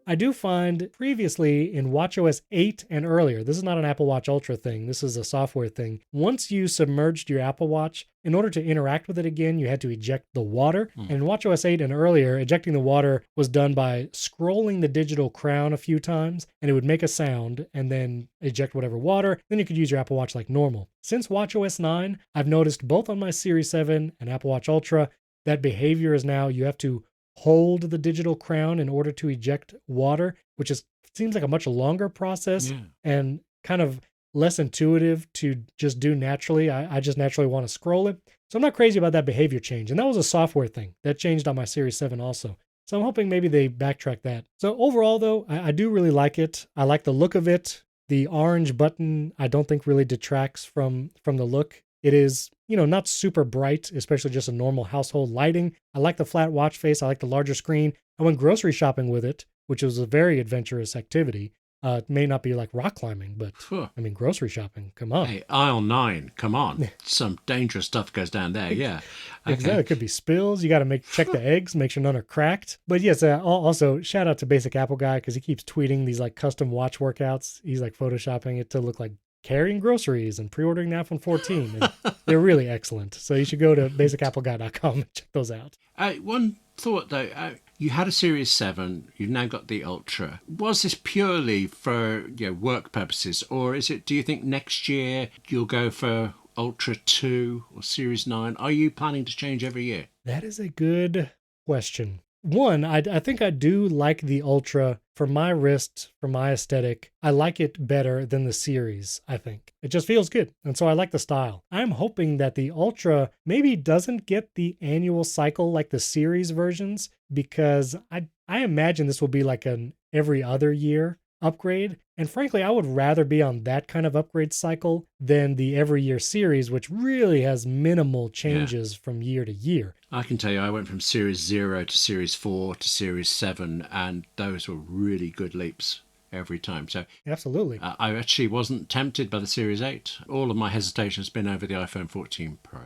I do find previously in watchOS 8 and earlier, this is not an Apple Watch Ultra thing, this is a software thing. Once you submerged your Apple Watch, in order to interact with it again, you had to eject the water. And in watchOS 8 and earlier, ejecting the water was done by scrolling the digital crown a few times, and it would make a sound and then eject whatever water. Then you could use your Apple Watch like normal. Since watchOS 9, I've noticed both on my Series 7 and Apple Watch Ultra, that behavior is now you have to hold the digital crown in order to eject water, which seems like a much longer process and kind of less intuitive to just do naturally. I just naturally want to scroll it. So I'm not crazy about that behavior change. And that was a software thing that changed on my Series 7 also. So I'm hoping maybe they backtrack that. So overall though, I do really like it. I like the look of it. The orange button, I don't think really detracts from the look. It is, not super bright, especially just a normal household lighting. I like the flat watch face. I like the larger screen. I went grocery shopping with it, which was a very adventurous activity. It may not be like rock climbing, but grocery shopping, come on. Hey, aisle 9, come on. Some dangerous stuff goes down there, yeah. Okay. Exactly. It could be spills. You got to check the eggs, make sure none are cracked. But yes, also shout out to Basic Apple Guy because he keeps tweeting these like custom watch workouts. He's like photoshopping it to look like carrying groceries and pre-ordering the iPhone 14. And they're really excellent. So you should go to basicappleguy.com and check those out. One thought though, you had a Series 7, you've now got the Ultra. Was this purely for work purposes, or do you think next year you'll go for Ultra 2 or Series 9? Are you planning to change every year? That is a good question. One, I think I do like the Ultra for my wrist, for my aesthetic. I like it better than the Series, I think. It just feels good. And so I like the style. I'm hoping that the Ultra maybe doesn't get the annual cycle like the Series versions, because I imagine this will be like an every other year upgrade. And frankly, I would rather be on that kind of upgrade cycle than the every year Series, which really has minimal changes from year to year. I can tell you, I went from Series 0 to Series 4 to Series 7, and those were really good leaps every time. So absolutely. I actually wasn't tempted by the Series 8. All of my hesitation has been over the iPhone 14 Pro.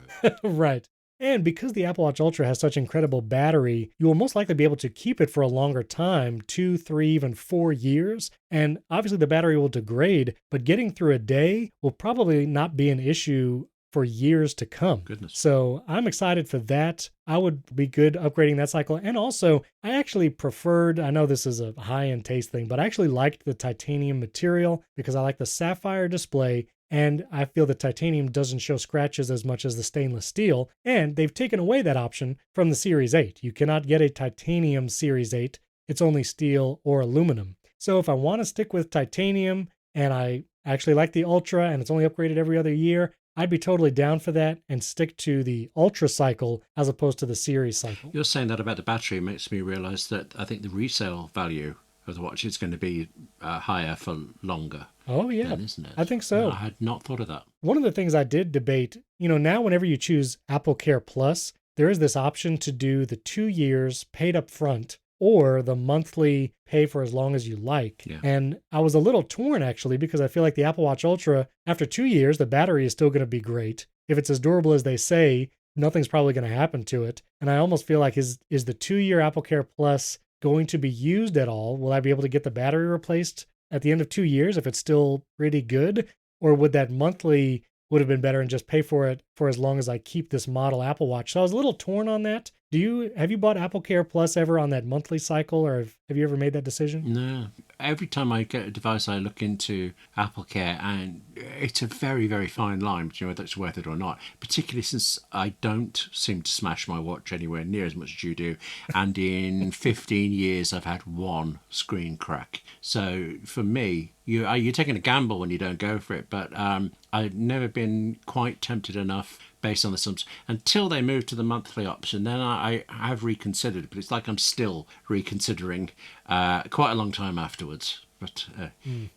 Right. And because the Apple Watch Ultra has such incredible battery, you will most likely be able to keep it for a longer time, 2, 3, even 4 years. And obviously the battery will degrade, but getting through a day will probably not be an issue for years to come. Goodness. So I'm excited for that. I would be good upgrading that cycle. And also, I actually preferred, I know this is a high-end taste thing, but I actually liked the titanium material because I like the sapphire display. And I feel the titanium doesn't show scratches as much as the stainless steel. And they've taken away that option from the Series 8. You cannot get a titanium Series 8. It's only steel or aluminum. So if I want to stick with titanium and I actually like the Ultra and it's only upgraded every other year, I'd be totally down for that and stick to the Ultra cycle as opposed to the Series cycle. You're saying that about the battery makes me realize that I think the resale value of the watch is going to be higher for longer. Oh, yeah. Then, isn't it? I think so. I had not thought of that. One of the things I did debate, now whenever you choose AppleCare Plus, there is this option to do the 2 years paid up front or the monthly pay for as long as you like. Yeah. And I was a little torn actually because I feel like the Apple Watch Ultra, after 2 years, the battery is still going to be great. If it's as durable as they say, nothing's probably going to happen to it. And I almost feel like is the 2-year AppleCare Plus going to be used at all? Will I be able to get the battery replaced at the end of 2 years if it's still pretty good? Or would that monthly would have been better and just pay for it for as long as I keep this model Apple Watch? So I was a little torn on that. Have you bought AppleCare Plus ever on that monthly cycle, or have you ever made that decision? No. Every time I get a device, I look into AppleCare, and it's a very, very fine line between whether it's worth it or not, particularly since I don't seem to smash my watch anywhere near as much as you do. And in 15 years, I've had one screen crack. So for me, you're taking a gamble when you don't go for it, but I've never been quite tempted enough based on the sums until they moved to the monthly option. Then I have reconsidered, but it's like I'm still reconsidering quite a long time afterwards. But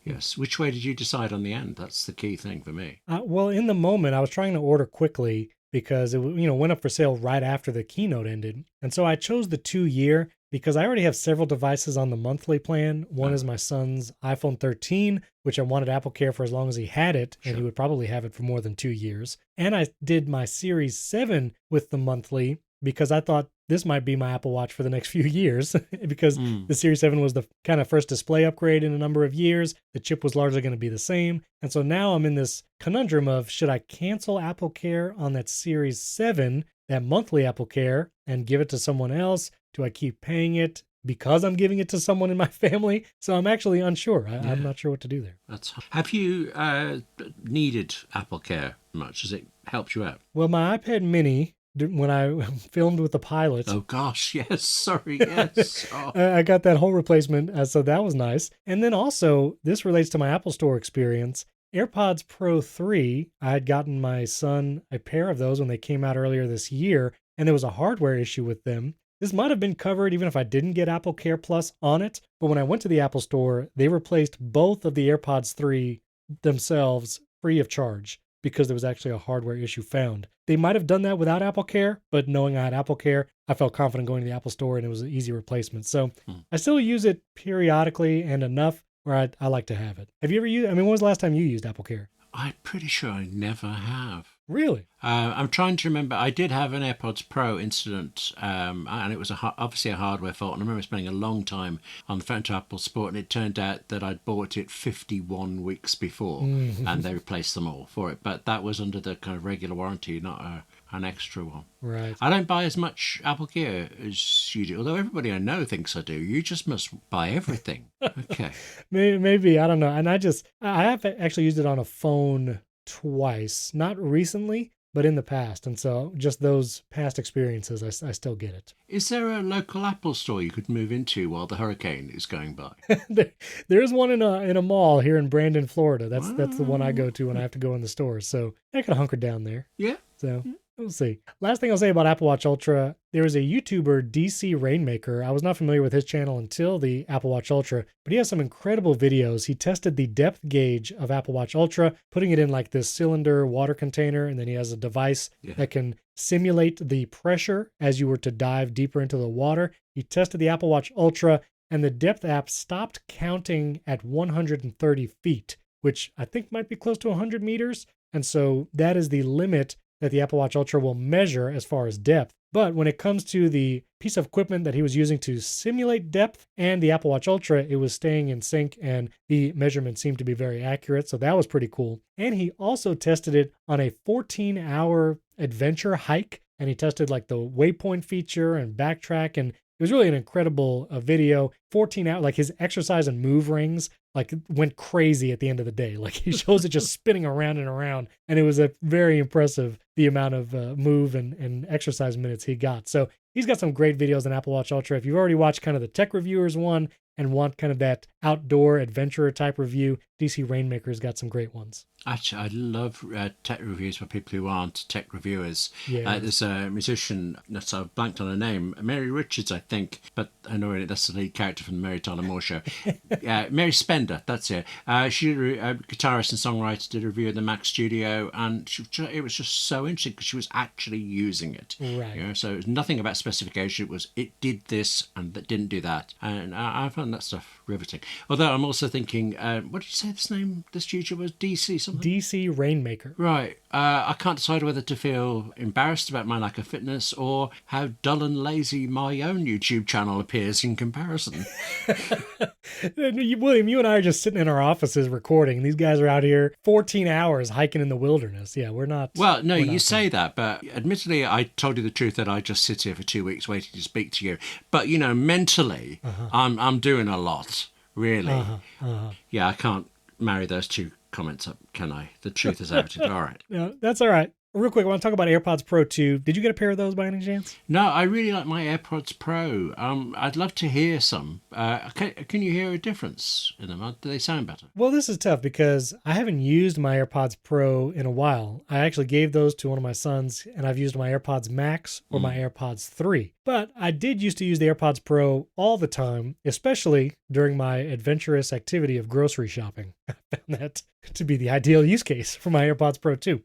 yes, which way did you decide on the end? That's the key thing for me. Well, in the moment, I was trying to order quickly because it went up for sale right after the keynote ended. And so I chose the 2-year because I already have several devices on the monthly plan. One is my son's iPhone 13, which I wanted AppleCare for as long as he had it, and he would probably have it for more than 2 years. And I did my Series 7 with the monthly because I thought this might be my Apple Watch for the next few years because the Series 7 was the kind of first display upgrade in a number of years. The chip was largely going to be the same. And so now I'm in this conundrum of should I cancel AppleCare on that Series 7, that monthly AppleCare, and give it to someone else? Do I keep paying it because I'm giving it to someone in my family? So I'm actually unsure. I'm not sure what to do there. Have you needed AppleCare much? Has it helped you out? Well, my iPad mini, when I filmed with the pilot. Oh, gosh, yes. Sorry, yes. Oh. I got that whole replacement, so that was nice. And then also, this relates to my Apple Store experience. AirPods Pro 3, I had gotten my son a pair of those when they came out earlier this year, and there was a hardware issue with them. This might have been covered even if I didn't get AppleCare Plus on it, but when I went to the Apple Store, they replaced both of the AirPods 3 themselves free of charge because there was actually a hardware issue found. They might have done that without AppleCare, but knowing I had AppleCare, I felt confident going to the Apple Store and it was an easy replacement. So I still use it periodically and enough where I like to have it. Have you ever used, when was the last time you used AppleCare? I'm pretty sure I never have. Really? I'm trying to remember. I did have an AirPods Pro incident, and it was obviously a hardware fault. And I remember spending a long time on the phone to Apple Support, and it turned out that I'd bought it 51 weeks before, and they replaced them all for it. But that was under the kind of regular warranty, not an extra one. Right. I don't buy as much AppleCare as you do, although everybody I know thinks I do. You just must buy everything. Okay. Maybe, I don't know. And I have actually used it on a phone twice, not recently, but in the past. And so just those past experiences, I still get it. Is there a local Apple store you could move into while the hurricane is going by? There is one in a mall here in Brandon, Florida. That's the one I go to when I have to go in the store. So I could hunker down there. Yeah. So we'll see. Last thing I'll say about Apple Watch Ultra, there is a YouTuber, DC Rainmaker. I was not familiar with his channel until the Apple Watch Ultra, but he has some incredible videos. He tested the depth gauge of Apple Watch Ultra, putting it in like this cylinder water container, and then he has a device that can simulate the pressure as you were to dive deeper into the water. He tested the Apple Watch Ultra, and the depth app stopped counting at 130 feet, which I think might be close to 100 meters. And so that is the limit that the Apple Watch Ultra will measure as far as depth. But when it comes to the piece of equipment that he was using to simulate depth and the Apple Watch Ultra, it was staying in sync and the measurements seemed to be very accurate. So that was pretty cool. And he also tested it on a 14-hour adventure hike. And he tested like the waypoint feature and backtrack. And it was really an incredible video. 14 hours, like his exercise and move rings, like went crazy at the end of the day. Like he shows it just spinning around and around. And it was a very impressive, the amount of move and exercise minutes he got. So he's got some great videos on Apple Watch Ultra. If you've already watched kind of the tech reviewers one and want kind of that outdoor adventurer type review, DC Rainmaker's got some great ones. Actually, I love tech reviews for people who aren't tech reviewers. Yeah. There's a musician, that's I've blanked on her name, Mary Richards, I think, but I know that's the lead character from the Mary Tyler Moore Show. Mary Spender, that's it. She, a guitarist and songwriter, did a review of the Mac Studio, and it was just so interesting because she was actually using it. Right. You know, so it was nothing about specification. It did this and that didn't do that, and I found that stuff riveting. Although I'm also thinking, what did you say this name? The studio was DC something. DC Rainmaker. Right. I can't decide whether to feel embarrassed about my lack of fitness or how dull and lazy my own YouTube channel appears in comparison. William, you and I are just sitting in our offices recording. These guys are out here 14 hours hiking in the wilderness. Yeah, we're not. Well, no, you say that, but admittedly, I told you the truth that I just sit here for 2 weeks waiting to speak to you. But, you know, mentally, I'm doing a lot, really. Yeah, I can't marry those two comments up, can I? The truth is evident. All right. No, that's all right. Real quick, I want to talk about AirPods Pro 2. Did you get a pair of those by any chance? No, I really like my AirPods Pro. I'd love to hear some. Can you hear a difference in them? Do they sound better? Well, this is tough because I haven't used my AirPods Pro in a while. I actually gave those to one of my sons, and I've used my AirPods Max or my AirPods 3. But I did used to use the AirPods Pro all the time, especially during my adventurous activity of grocery shopping. I found that to be the ideal use case for my AirPods Pro 2.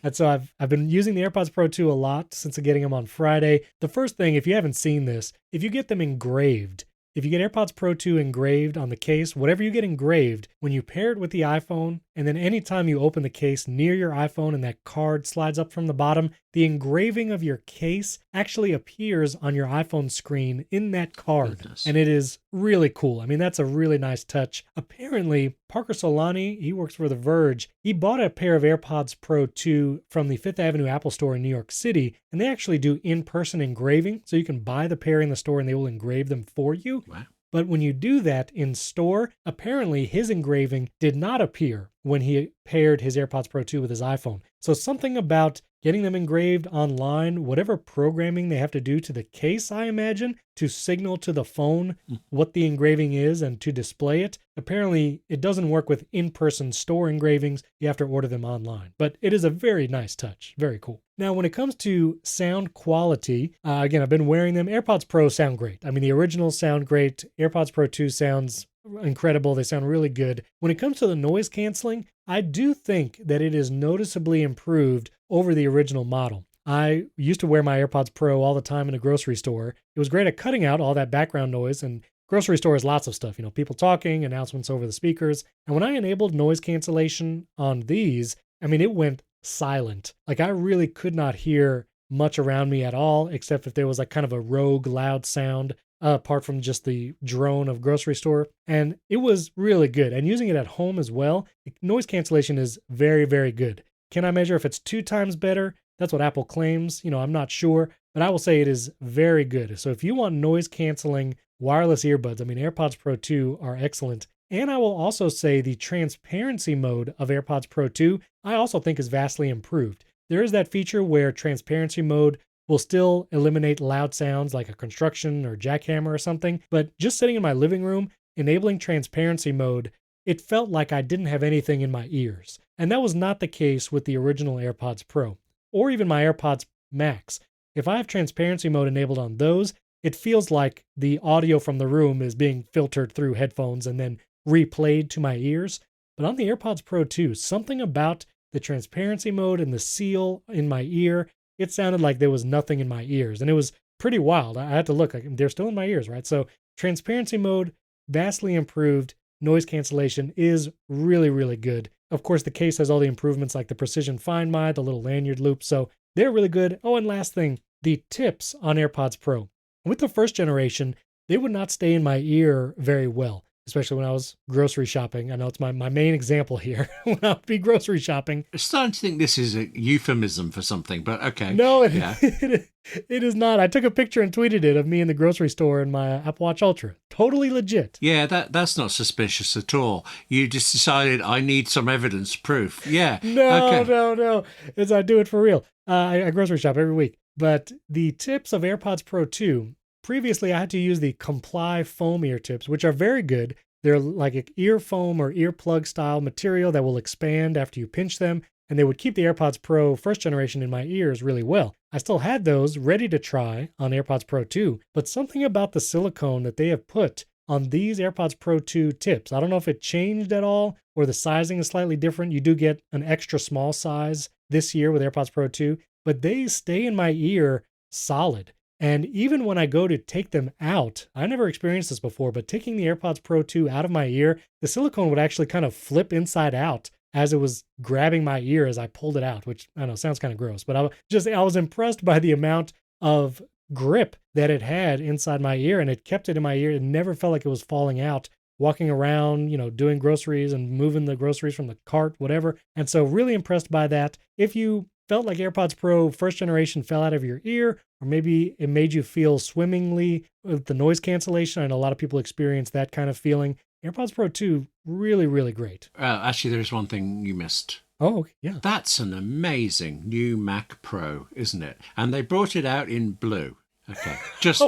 And so I've been using the AirPods Pro 2 a lot since getting them on Friday. The first thing, if you haven't seen this, if you get them engraved, if you get AirPods Pro 2 engraved on the case, whatever you get engraved, when you pair it with the iPhone, and then anytime you open the case near your iPhone and that card slides up from the bottom, the engraving of your case actually appears on your iPhone screen in that card. Goodness. And it is really cool. I mean, that's a really nice touch. Apparently, Parker Solani, he works for The Verge, he bought a pair of AirPods Pro 2 from the Fifth Avenue Apple Store in New York City, and they actually do in-person engraving, so you can buy the pair in the store and they will engrave them for you. Wow. But when you do that in store, apparently his engraving did not appear when he paired his AirPods Pro 2 with his iPhone. So something about getting them engraved online, whatever programming they have to do to the case, I imagine, to signal to the phone what the engraving is and to display it. Apparently, it doesn't work with in-person store engravings. You have to order them online. But it is a very nice touch. Very cool. Now, when it comes to sound quality, again, I've been wearing them. AirPods Pro sound great. I mean, the originals sound great. AirPods Pro 2 sounds incredible. They sound really good. When it comes to the noise canceling, I do think that it is noticeably improved over the original model. I used to wear my AirPods Pro all the time in a grocery store. It was great at cutting out all that background noise, and grocery store has lots of stuff, you know, people talking, announcements over the speakers. And when I enabled noise cancellation on these, I mean, it went silent. Like I really could not hear much around me at all, except if there was like kind of a rogue loud sound apart from just the drone of grocery store. And it was really good. And using it at home as well, noise cancellation is very, very good. Can I measure if it's 2 times better? That's what Apple claims. You know, I'm not sure, but I will say it is very good. So if you want noise canceling wireless earbuds, I mean, AirPods Pro 2 are excellent. And I will also say the transparency mode of AirPods Pro 2, I also think is vastly improved. There is that feature where transparency mode will still eliminate loud sounds like a construction or jackhammer or something, but just sitting in my living room, enabling transparency mode, it felt like I didn't have anything in my ears. And that was not the case with the original AirPods Pro, or even my AirPods Max. If I have transparency mode enabled on those, it feels like the audio from the room is being filtered through headphones and then replayed to my ears. But on the AirPods Pro 2, something about the transparency mode and the seal in my ear, it sounded like there was nothing in my ears. And it was pretty wild. I had to look, like they're still in my ears, right? So transparency mode, vastly improved. Noise cancellation is really, really good. Of course, the case has all the improvements like the precision Find My, the little lanyard loop. So they're really good. Oh, and last thing, the tips on AirPods Pro. With the first generation, they would not stay in my ear very well, especially when I was grocery shopping. I know it's my main example here when I would be grocery shopping. I'm starting to think this is a euphemism for something, but okay. No, it is not. I took a picture and tweeted it of me in the grocery store in my Apple Watch Ultra. Totally legit. Yeah, that's not suspicious at all. You just decided I need some evidence, proof. Yeah. No. It's I do it for real. I grocery shop every week. But the tips of AirPods Pro 2, previously I had to use the Comply foam ear tips, which are very good. They're like an ear foam or earplug style material that will expand after you pinch them, and they would keep the AirPods Pro first generation in my ears really well. I still had those ready to try on AirPods Pro 2, but something about the silicone that they have put on these AirPods Pro 2 tips, I don't know if it changed at all or the sizing is slightly different. You do get an extra small size this year with AirPods Pro 2, but they stay in my ear solid. And even when I go to take them out, I never experienced this before, but taking the AirPods Pro 2 out of my ear, the silicone would actually kind of flip inside out as it was grabbing my ear as I pulled it out, which I don't know, sounds kind of gross, but I was impressed by the amount of grip that it had inside my ear, and it kept it in my ear. It never felt like it was falling out walking around, doing groceries and moving the groceries from the cart, whatever. And so really impressed by that. If you felt like AirPods Pro first generation fell out of your ear, or maybe it made you feel swimmingly with the noise cancellation, I know a lot of people experience that kind of feeling. AirPods Pro 2, really, really great. Actually, there is one thing you missed. Oh, yeah. That's an amazing new Mac Pro, isn't it? And they brought it out in blue. Okay, just...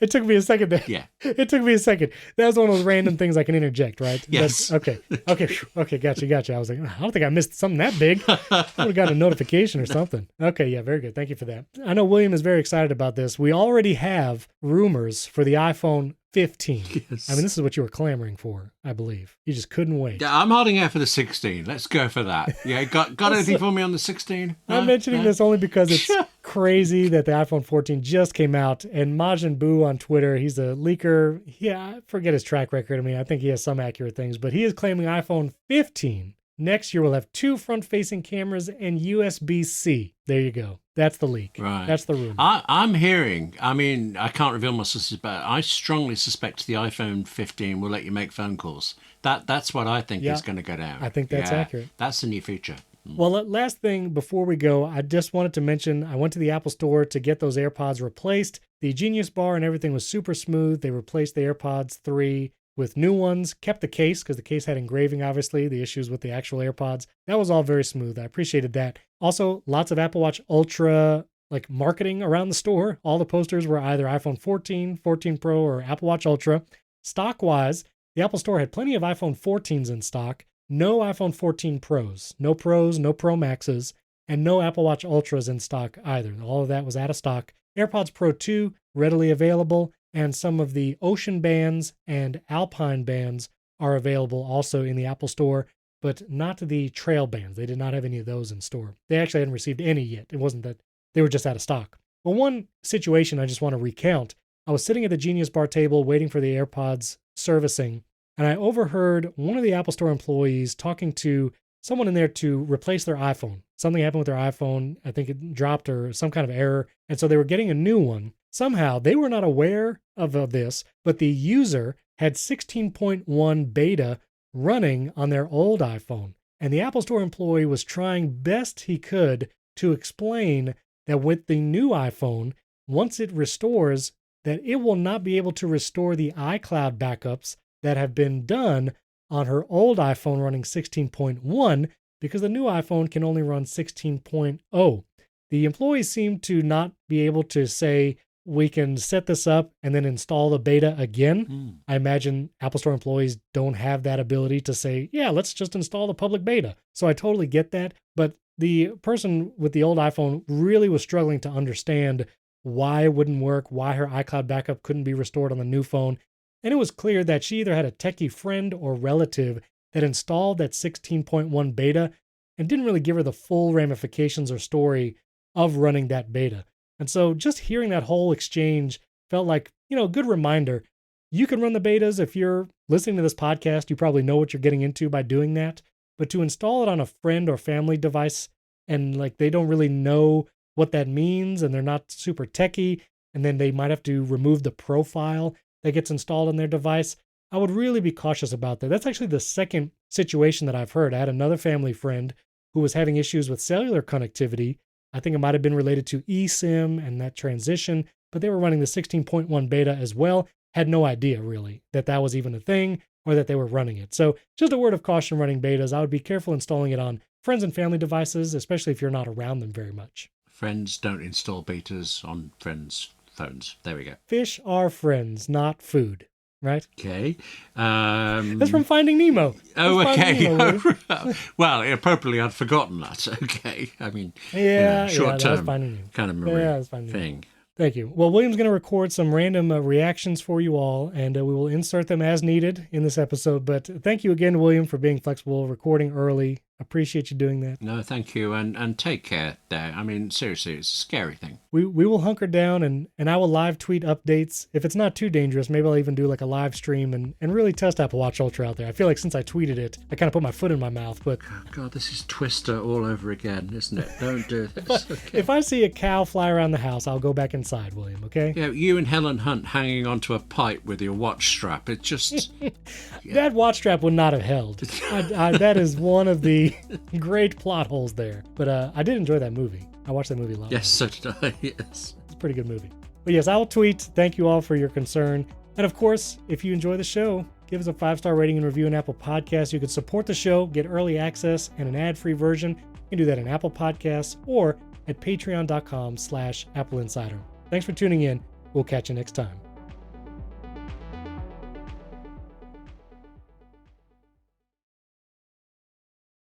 It took me a second there. Yeah. It took me a second. That was one of those random things I can interject, right? Yes. Okay, gotcha. I was like, I don't think I missed something that big. I would have gotten a notification or something. Okay, yeah, very good. Thank you for that. I know William is very excited about this. We already have rumors for the iPhone 15. Yes. I mean, this is what you were clamoring for, I believe. You just couldn't wait. Yeah, I'm holding out for the 16. Let's go for that. Yeah, got anything for me on the 16? I'm mentioning this only because it's crazy that the iPhone 14 just came out, and Majin Buu on Twitter, he's a leaker. Yeah, I forget his track record. I mean, I think he has some accurate things, but he is claiming iPhone 15 next year will have 2 front-facing cameras and USB-C. There you go. That's the leak. Right. That's the rumor. I'm hearing, I mean, I can't reveal my sources, but I strongly suspect the iPhone 15 will let you make phone calls. That's what I think is going to go down. I think that's accurate. That's the new feature. Well, last thing before we go, I just wanted to mention I went to the Apple Store to get those AirPods replaced. The Genius Bar and everything was super smooth. They replaced the AirPods 3 with new ones, kept the case because the case had engraving, obviously, the issues with the actual AirPods. That was all very smooth. I appreciated that. Also, lots of Apple Watch Ultra marketing around the store. All the posters were either iPhone 14, 14 Pro, or Apple Watch Ultra. Stock-wise, the Apple Store had plenty of iPhone 14s in stock, no iPhone 14 Pros, no Pro Maxes, and no Apple Watch Ultras in stock either. All of that was out of stock. AirPods Pro 2, readily available, and some of the Ocean bands and Alpine bands are available also in the Apple Store, but not the Trail bands. They did not have any of those in store. They actually hadn't received any yet. It wasn't that they were just out of stock. Well, one situation I just want to recount. I was sitting at the Genius Bar table waiting for the AirPods servicing, and I overheard one of the Apple Store employees talking to someone in there to replace their iPhone. Something happened with their iPhone. I think it dropped or some kind of error, and so they were getting a new one. Somehow, they were not aware of this, but the user had 16.1 beta running on their old iPhone. And the Apple Store employee was trying best he could to explain that with the new iPhone, once it restores, that it will not be able to restore the iCloud backups that have been done on her old iPhone running 16.1 because the new iPhone can only run 16.0. The employees seemed to not be able to say, we can set this up and then install the beta again. I imagine Apple Store employees don't have that ability to say, yeah, let's just install the public beta. So I totally get that. But the person with the old iPhone really was struggling to understand why it wouldn't work, why her iCloud backup couldn't be restored on the new phone. And it was clear that she either had a techie friend or relative that installed that 16.1 beta and didn't really give her the full ramifications or story of running that beta. And so just hearing that whole exchange felt like, a good reminder. You can run the betas. If you're listening to this podcast, you probably know what you're getting into by doing that. But to install it on a friend or family device and they don't really know what that means and they're not super techie, and then they might have to remove the profile that gets installed on their device, I would really be cautious about that. That's actually the second situation that I've heard. I had another family friend who was having issues with cellular connectivity. I think it might have been related to eSIM and that transition, but they were running the 16.1 beta as well. Had no idea really that was even a thing or that they were running it. So just a word of caution running betas. I would be careful installing it on friends and family devices, especially if you're not around them very much. Friends don't install betas on friends' phones. There we go. Fish are friends, not food. Right? Okay. That's from Finding Nemo. Oh, That's okay. Finding Nemo. Well, appropriately, I'd forgotten that. Okay. I mean, Yeah, short that was term Finding Nemo. kind of memory Yeah, that was Finding Nemo. thing. Thank you. Well, William's going to record some random reactions for you all, and we will insert them as needed in this episode. But thank you again, William, for being flexible, recording early. Appreciate you doing that. No, thank you, and take care there. I mean, seriously, it's a scary thing. We will hunker down, and I will live tweet updates. If it's not too dangerous, maybe I'll even do like a live stream and really test Apple Watch Ultra out there. I feel like since I tweeted it, I kind of put my foot in my mouth. But God, this is Twister all over again, isn't it? Don't do this. Okay. If I see a cow fly around the house, I'll go back inside, William, okay? Yeah, you and Helen Hunt hanging onto a pipe with your watch strap. It just... That watch strap would not have held. That is one of the great plot holes there. But I did enjoy that movie. I watched that movie a lot. Yes, so did I, yes. It's a pretty good movie. But yes, I will tweet. Thank you all for your concern. And of course, if you enjoy the show, give us a 5-star rating and review on Apple Podcasts. You can support the show, get early access and an ad-free version. You can do that in Apple Podcasts or at patreon.com/AppleInsider. Thanks for tuning in. We'll catch you next time.